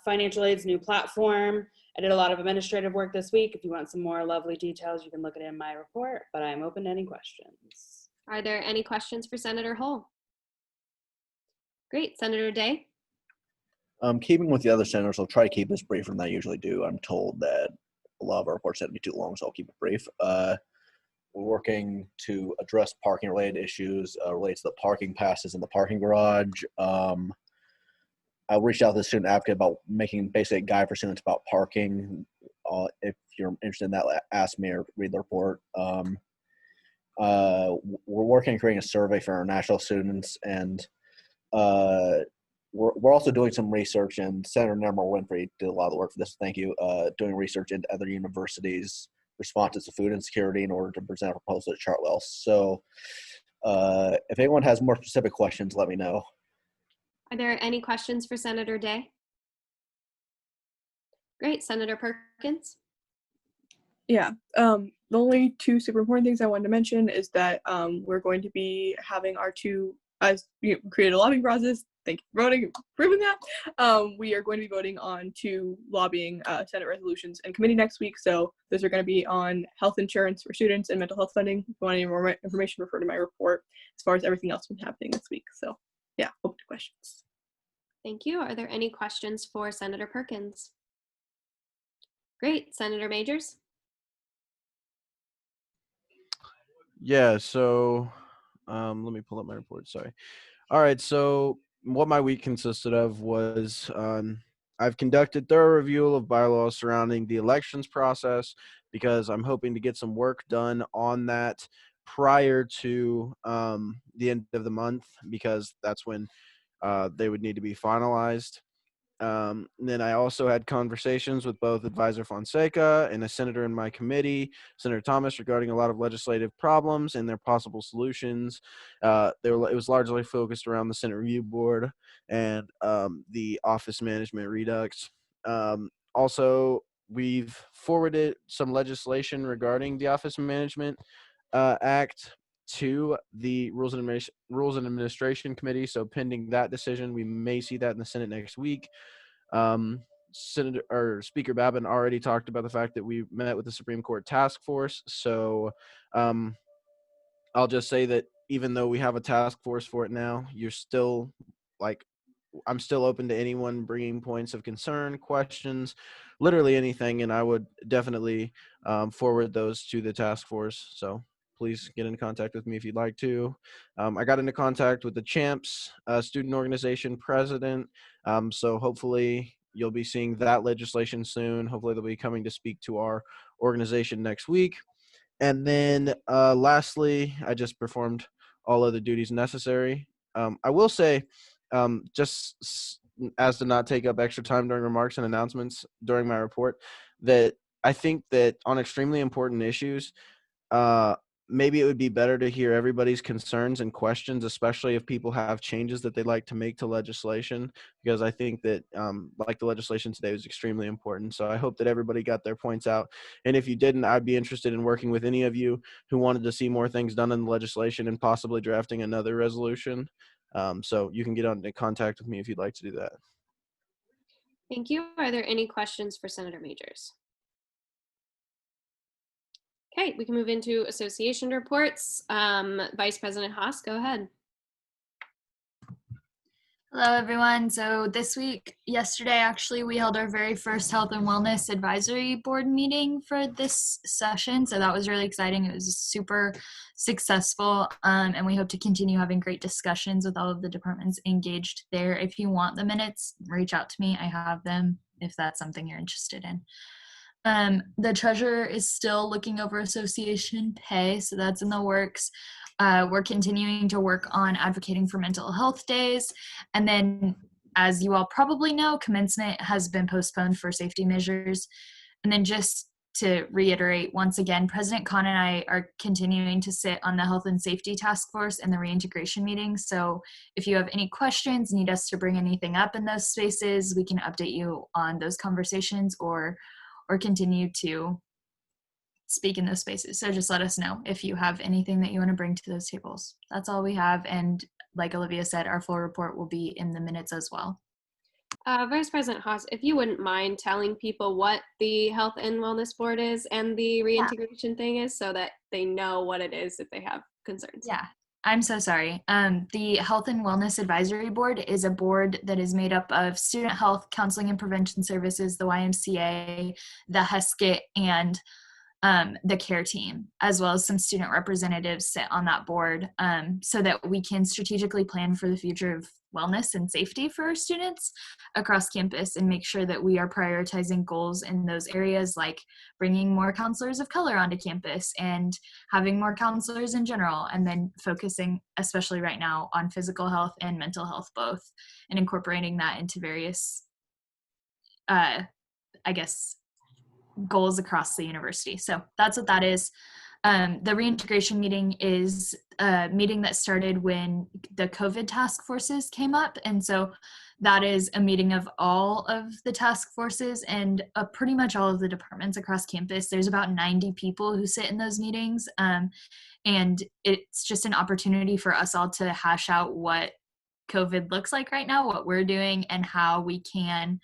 Financial Aid's new platform. I did a lot of administrative work this week. If you want some more lovely details, you can look at it in my report, but I'm open to any questions. Are there any questions for Senator Hull? Great, Senator Day. Keeping with the other senators, I'll try to keep this briefer than I usually do. I'm told that a lot of our reports had to be too long, so I'll keep it brief. We're working to address parking related issues related to the parking passes in the parking garage. I reached out to the student advocate about making basically a guide for students about parking. If you're interested in that, ask me or read the report. We're working on creating a survey for our national students, and we're also doing some research, and Senator Nemer Winfrey did a lot of the work for this. Thank you. Doing research into other universities' responses to food insecurity in order to present a proposal at Chartwell. So if anyone has more specific questions, let me know. Are there any questions for Senator Day? Great, Senator Perkins. Yeah, the only two super important things I wanted to mention is that we're going to be having our created a lobbying process. Thank you for voting, proving that. We are going to be voting on two lobbying Senate resolutions in committee next week. So those are going to be on health insurance for students and mental health funding. If you want any more information, refer to my report as far as everything else that's happening this week. So yeah, open to questions. Thank you. Are there any questions for Senator Perkins? Great, Senator Majors. Yeah, so let me pull up my report, sorry. All right, so what my week consisted of was I've conducted thorough review of bylaws surrounding the elections process because I'm hoping to get some work done on that prior to the end of the month, because that's when they would need to be finalized. And then I also had conversations with both Advisor Fonseca and a senator in my committee, Senator Thomas, regarding a lot of legislative problems and their possible solutions. It was largely focused around the Senate Review Board and the office management redux. Also, we've forwarded some legislation regarding the Office Management Act to the Rules and Administration Committee. So pending that decision, we may see that in the Senate next week. Speaker Babin already talked about the fact that we met with the Supreme Court task force. So I'll just say that even though we have a task force for it now, you're still I'm still open to anyone bringing points of concern, questions, literally anything, and I would definitely forward those to the task force. So please get in contact with me if you'd like to. I got into contact with the CHAMPS student organization president, so hopefully you'll be seeing that legislation soon. Hopefully they'll be coming to speak to our organization next week. And then lastly, I just performed all other duties necessary. I will say, just as to not take up extra time during remarks and announcements during my report, that I think that on extremely important issues, maybe it would be better to hear everybody's concerns and questions, especially if people have changes that they'd like to make to legislation, because I think that like the legislation today was extremely important. So I hope that everybody got their points out. And if you didn't, I'd be interested in working with any of you who wanted to see more things done in the legislation and possibly drafting another resolution. So you can get into contact with me if you'd like to do that. Thank you. Are there any questions for Senator Majors? Okay, we can move into association reports. Vice President Haas, go ahead. Hello, everyone. So this week, yesterday, actually, we held our very first Health and Wellness Advisory Board meeting for this session. So that was really exciting. It was super successful, and we hope to continue having great discussions with all of the departments engaged there. If you want the minutes, reach out to me. I have them if that's something you're interested in. The treasurer is still looking over association pay, so that's in the works. We're continuing to work on advocating for mental health days. And then, as you all probably know, commencement has been postponed for safety measures. And then just to reiterate once again, President Khan and I are continuing to sit on the Health and Safety Task Force and the reintegration meeting. So if you have any questions, need us to bring anything up in those spaces, we can update you on those conversations or continue to speak in those spaces. So just let us know if you have anything that you want to bring to those tables. That's all we have. And like Olivia said, our full report will be in the minutes as well. Vice President Haas, if you wouldn't mind telling people what the Health and Wellness Board is and the reintegration thing is so that they know what it is if they have concerns. Yeah, I'm so sorry. The Health and Wellness Advisory Board is a board that is made up of Student Health, Counseling and Prevention Services, the YMCA, the HESCT, and the care team, as well as some student representatives sit on that board so that we can strategically plan for the future of wellness and safety for our students across campus and make sure that we are prioritizing goals in those areas like bringing more counselors of color onto campus and having more counselors in general, and then focusing, especially right now, on physical health and mental health both, and incorporating that into various, goals across the university. So that's what that is. The reintegration meeting is a meeting that started when the COVID task forces came up. And so that is a meeting of all of the task forces and pretty much all of the departments across campus. There's about 90 people who sit in those meetings. And it's just an opportunity for us all to hash out what COVID looks like right now, what we're doing, and how we can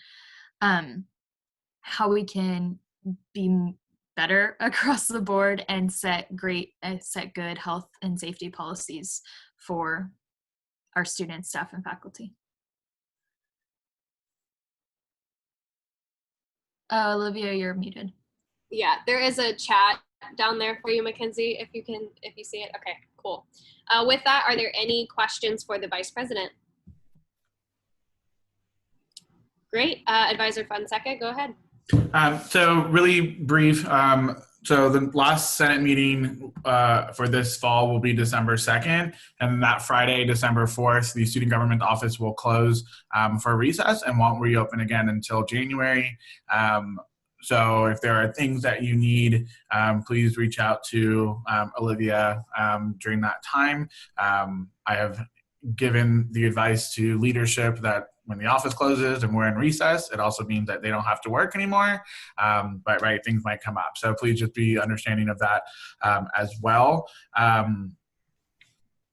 be better across the board and set good health and safety policies for our students, staff, and faculty. Olivia, you're muted. Yeah, there is a chat down there for you, Mackenzie, if you see it. Okay, cool. With that, are there any questions for the Vice President? Great. Advisor Fonseca, go ahead. So really brief. So the last Senate meeting for this fall will be December 2nd. And that Friday, December 4th, the Student Government Office will close for recess and won't reopen again until January. So if there are things that you need, please reach out to Olivia during that time. I have given the advice to leadership that when the office closes and we're in recess, it also means that they don't have to work anymore. But right, things might come up. So please just be understanding of that as well.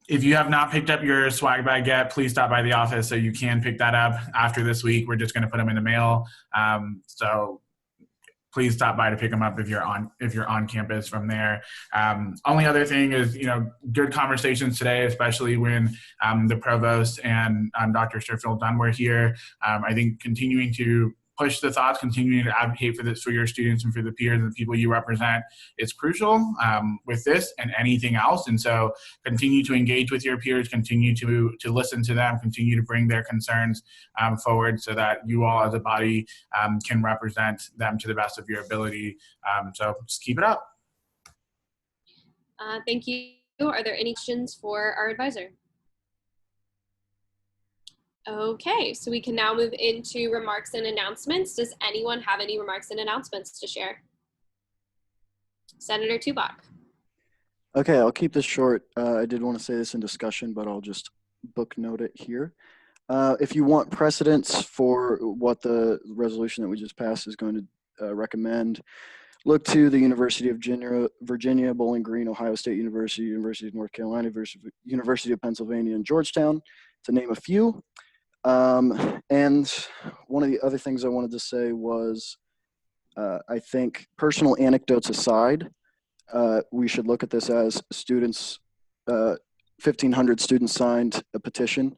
If you have not picked up your swag bag yet, please stop by the office so you can pick that up after this week. We're just going to put them in the mail. So please stop by to pick them up if you're on campus from there. Only other thing is, good conversations today, especially when the provost and Dr. Sturfield Dunn were here. I think continuing to push the thoughts, continuing to advocate for your students and for the peers and the people you represent is crucial with this and anything else. And so continue to engage with your peers, continue to listen to them, continue to bring their concerns forward so that you all as a body can represent them to the best of your ability. So just keep it up. Thank you. Are there any questions for our advisor? Okay, so we can now move into remarks and announcements. Does anyone have any remarks and announcements to share? Senator Tubak. Okay, I'll keep this short. I did want to say this in discussion, but I'll just book note it here. If you want precedents for what the resolution that we just passed is going to recommend, look to the University of Virginia, Bowling Green, Ohio State University, University of North Carolina, University of Pennsylvania, and Georgetown, to name a few. And one of the other things I wanted to say was, I think personal anecdotes aside, we should look at this as students, 1,500 students signed a petition.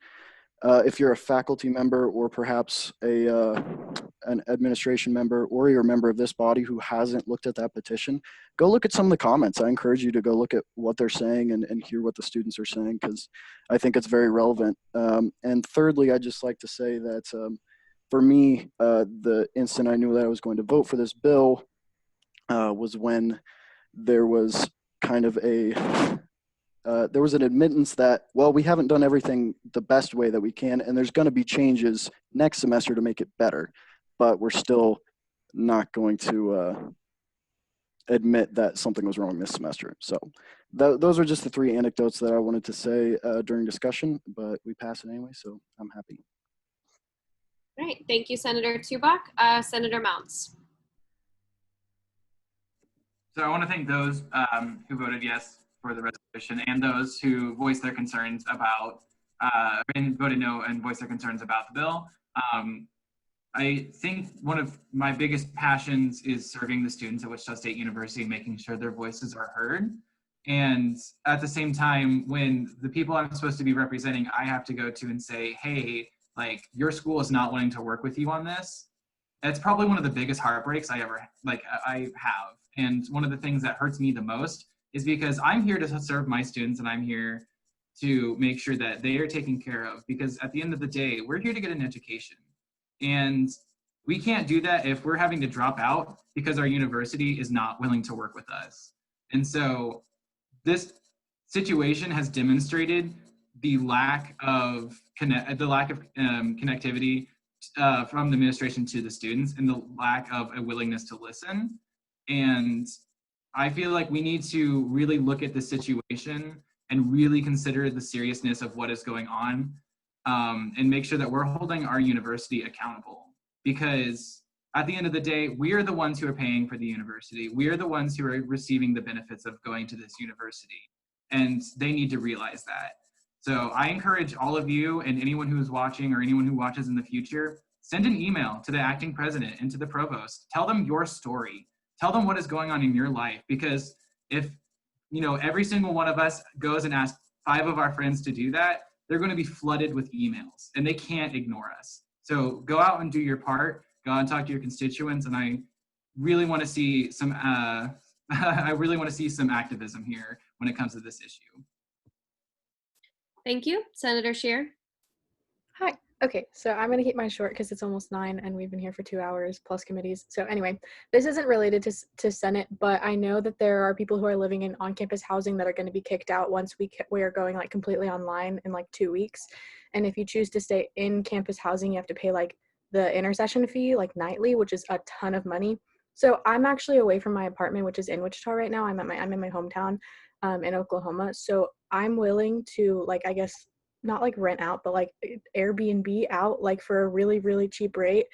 If you're a faculty member or perhaps an administration member, or you're a member of this body who hasn't looked at that petition, go look at some of the comments. I encourage you to go look at what they're saying and hear what the students are saying, because I think it's very relevant. And thirdly, I'd just like to say that for me, the instant I knew that I was going to vote for this bill was when there was kind of there was an admittance that, well, we haven't done everything the best way that we can, and there's going to be changes next semester to make it better, but we're still not going to admit that something was wrong this semester. So those are just the three anecdotes that I wanted to say during discussion, but we passed it anyway, so I'm happy. All right, thank you, Senator Tubak. Senator Mounts. So I want to thank those who voted yes for the resolution and those who voiced their concerns about and voted no and voiced their concerns about the bill. I think one of my biggest passions is serving the students at Wichita State University, making sure their voices are heard. And at the same time, when the people I'm supposed to be representing, I have to go to and say, hey, like, your school is not wanting to work with you on this. That's probably one of the biggest heartbreaks I have. And one of the things that hurts me the most is because I'm here to serve my students and I'm here to make sure that they are taken care of, because at the end of the day, we're here to get an education. And we can't do that if we're having to drop out because our university is not willing to work with us. And so this situation has demonstrated the lack of connectivity from the administration to the students and the lack of a willingness to listen. And I feel like we need to really look at the situation and really consider the seriousness of what is going on, and make sure that we're holding our university accountable. Because at the end of the day, we are the ones who are paying for the university. We are the ones who are receiving the benefits of going to this university. And they need to realize that. So I encourage all of you and anyone who is watching or anyone who watches in the future, send an email to the acting president and to the provost. Tell them your story. Tell them what is going on in your life, because if every single one of us goes and asks 5 of our friends to do that, they're going to be flooded with emails and they can't ignore us. So go out and do your part. Go out and talk to your constituents. And I really want to see some some activism here when it comes to this issue. Thank you. Senator Scheer. Hi. Okay, so I'm going to keep mine short because it's almost 9 and we've been here for 2 hours plus committees. So anyway, this isn't related to Senate, but I know that there are people who are living in on-campus housing that are going to be kicked out once we are going like completely online in like 2 weeks. And if you choose to stay in campus housing, you have to pay like the intercession fee like nightly, which is a ton of money. So I'm actually away from my apartment, which is in Wichita right now. I'm in my hometown in Oklahoma. So I'm willing to, like, I guess, not like rent out, but like Airbnb out like for a really, really cheap rate.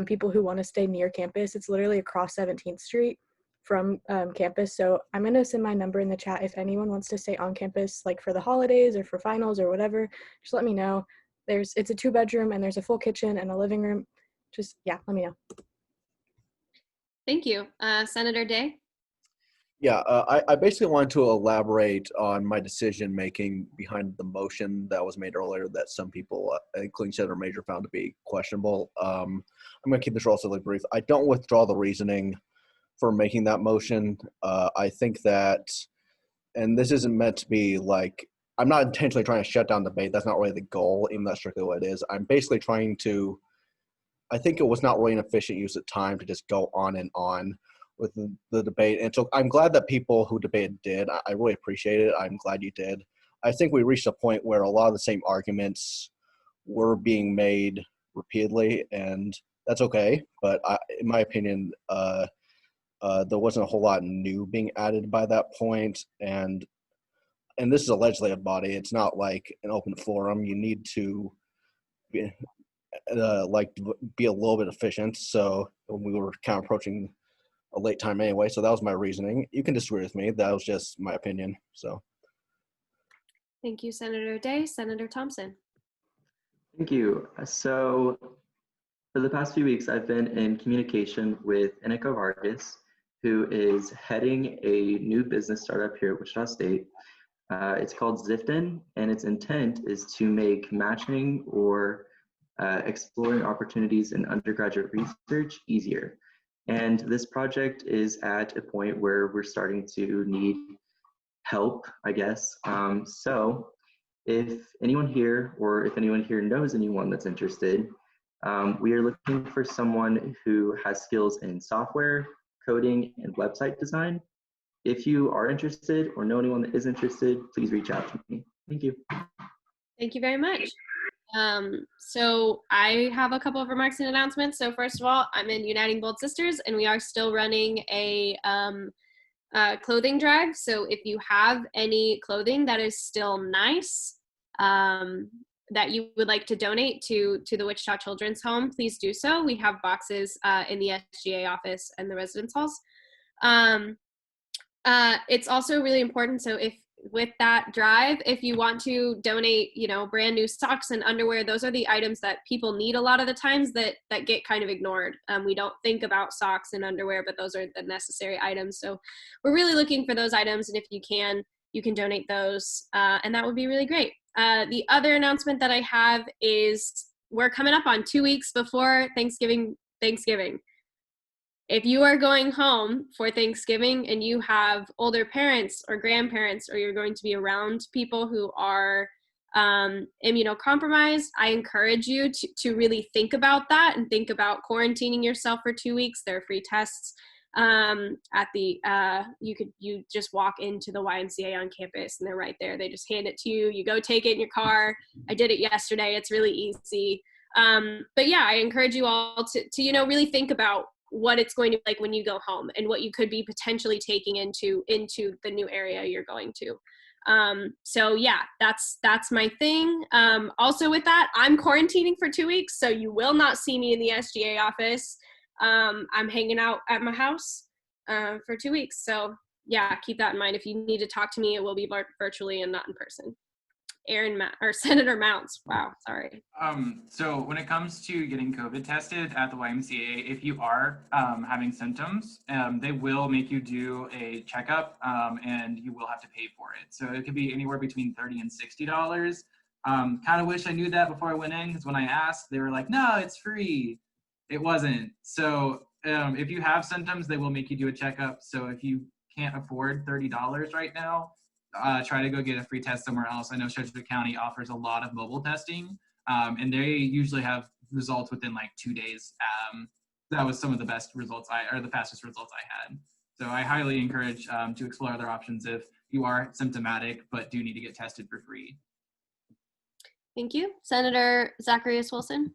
People who want to stay near campus. It's literally across 17th Street. from campus. So I'm going to send my number in the chat. If anyone wants to stay on campus, like for the holidays or for finals or whatever, just let me know. It's a 2-bedroom and there's a full kitchen and a living room. Just, yeah, let me know. Thank you. Senator Day? Yeah, I basically wanted to elaborate on my decision making behind the motion that was made earlier that some people, including Senator Major, found to be questionable. I'm going to keep this relatively brief. I don't withdraw the reasoning for making that motion. I think that, and this isn't meant to be like, I'm not intentionally trying to shut down debate. That's not really the goal, even though that's strictly what it is. I'm basically trying to, I think it was not really an efficient use of time to just go on and on with the debate. And so I'm glad that people who debated did. I really appreciate it. I'm glad you did. I think we reached a point where a lot of the same arguments were being made repeatedly, and that's okay. But in my opinion, there wasn't a whole lot new being added by that point. And this is a legislative body. It's not like an open forum. You need to be a little bit efficient. So we were kind of approaching a late time anyway. So that was my reasoning. You can disagree with me. That was just my opinion. So. Thank you, Senator Day. Senator Thompson. Thank you. So for the past few weeks, I've been in communication with Inika Vargas, who is heading a new business startup here at Wichita State. It's called Ziften, and its intent is to make matching or exploring opportunities in undergraduate research easier. And this project is at a point where we're starting to need help, I guess. So if anyone here, or if anyone here knows anyone that's interested, we are looking for someone who has skills in software, coding, and website design. If you are interested or know anyone that is interested, please reach out to me. Thank you. Thank you very much. So I have a couple of remarks and announcements. So first of all, I'm in Uniting Bold Sisters, and we are still running a clothing drive. So if you have any clothing that is still nice, that you would like to donate to the Wichita Children's Home, please do so. We have boxes in the SGA office and the residence halls. It's also really important. So if with that drive, if you want to donate, brand new socks and underwear, those are the items that people need a lot of the times that get kind of ignored. We don't think about socks and underwear, but those are the necessary items. So we're really looking for those items. And if you can donate those, and that would be really great. The other announcement that I have is we're coming up on 2 weeks before Thanksgiving. If you are going home for Thanksgiving and you have older parents or grandparents, or you're going to be around people who are immunocompromised, I encourage you to really think about that and think about quarantining yourself for 2 weeks. There are free tests you just walk into the YMCA on campus and they're right there. They just hand it to you. You go take it in your car. I did it yesterday. It's really easy. But yeah, I encourage you all to really think about what it's going to be like when you go home and what you could be potentially taking into the new area you're going to. So yeah, that's my thing. Also with that, I'm quarantining for 2 weeks, so you will not see me in the SGA office. I'm hanging out at my house for 2 weeks. So yeah, keep that in mind. If you need to talk to me, it will be virtually and not in person. Senator Mounts. Wow, sorry. So when it comes to getting COVID tested at the YMCA, if you are having symptoms, they will make you do a checkup, and you will have to pay for it. So it could be anywhere between $30 and $60. Kind of wish I knew that before I went in, because when I asked, they were like, no, it's free. It wasn't. So if you have symptoms, they will make you do a checkup. So if you can't afford $30 right now, try to go get a free test somewhere else. I know Sedgwick County offers a lot of mobile testing, and they usually have results within like 2 days. That was some of the best results the fastest results I had. So I highly encourage to explore other options if you are symptomatic but do need to get tested for free. Thank you. Senator Zacharias Wilson.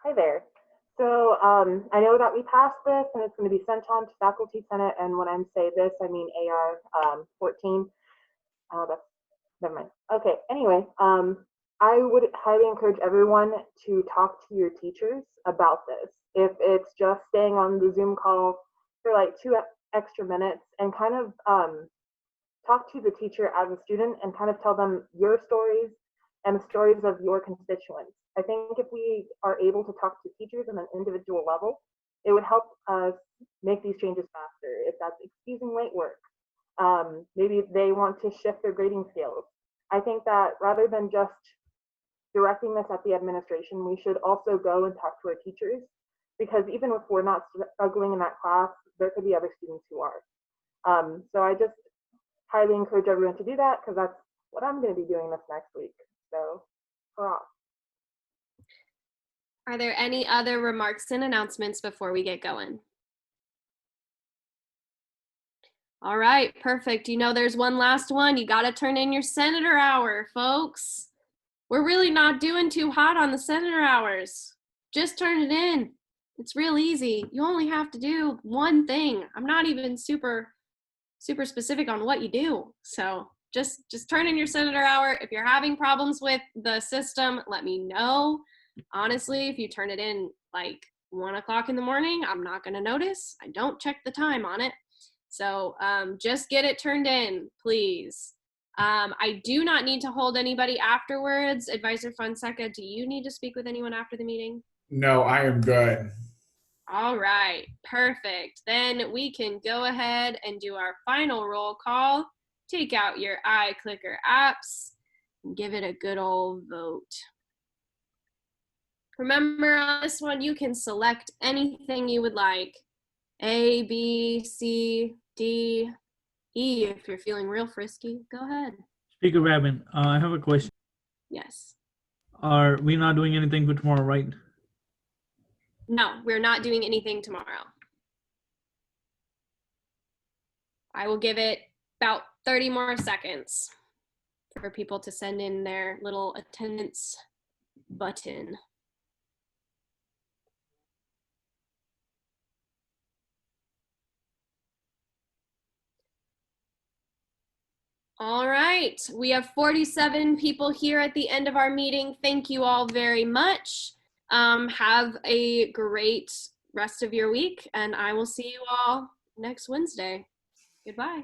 Hi there. So I know that we passed this and it's going to be sent on to Faculty Senate. And when I say this, I mean AR 14. That's never mind. Okay. Anyway, I would highly encourage everyone to talk to your teachers about this. If it's just staying on the Zoom call for like 2 extra minutes and kind of talk to the teacher as a student and kind of tell them your stories and the stories of your constituents. I think if we are able to talk to teachers on an individual level, it would help us make these changes faster. If that's excusing late work, maybe they want to shift their grading scales. I think that rather than just directing this at the administration, we should also go and talk to our teachers, because even if we're not struggling in that class, there could be other students who are. So I just highly encourage everyone to do that, because that's what I'm going to be doing this next week. So, hurrah. Are there any other remarks and announcements before we get going? All right, perfect. You know, there's one last one. You got to turn in your senator hour, folks. We're really not doing too hot on the senator hours. Just turn it in. It's real easy. You only have to do one thing. I'm not even super specific on what you do. So just turn in your senator hour. If you're having problems with the system, let me know. Honestly, if you turn it in like 1 o'clock in the morning, I'm not going to notice. I don't check the time on it. So just get it turned in, please. I do not need to hold anybody afterwards. Advisor Fonseca, do you need to speak with anyone after the meeting? No, I am good. All right, perfect. Then we can go ahead and do our final roll call. Take out your iClicker apps and give it a good old vote. Remember, on this one, you can select anything you would like. A, B, C, D, E. If you're feeling real frisky, go ahead. Speaker Rabin, I have a question. Yes. Are we not doing anything for tomorrow, right? No, we're not doing anything tomorrow. I will give it about 30 more seconds for people to send in their little attendance button. All right, we have 47 people here at the end of our meeting. Thank you all very much. Have a great rest of your week, and I will see you all next Wednesday. Goodbye.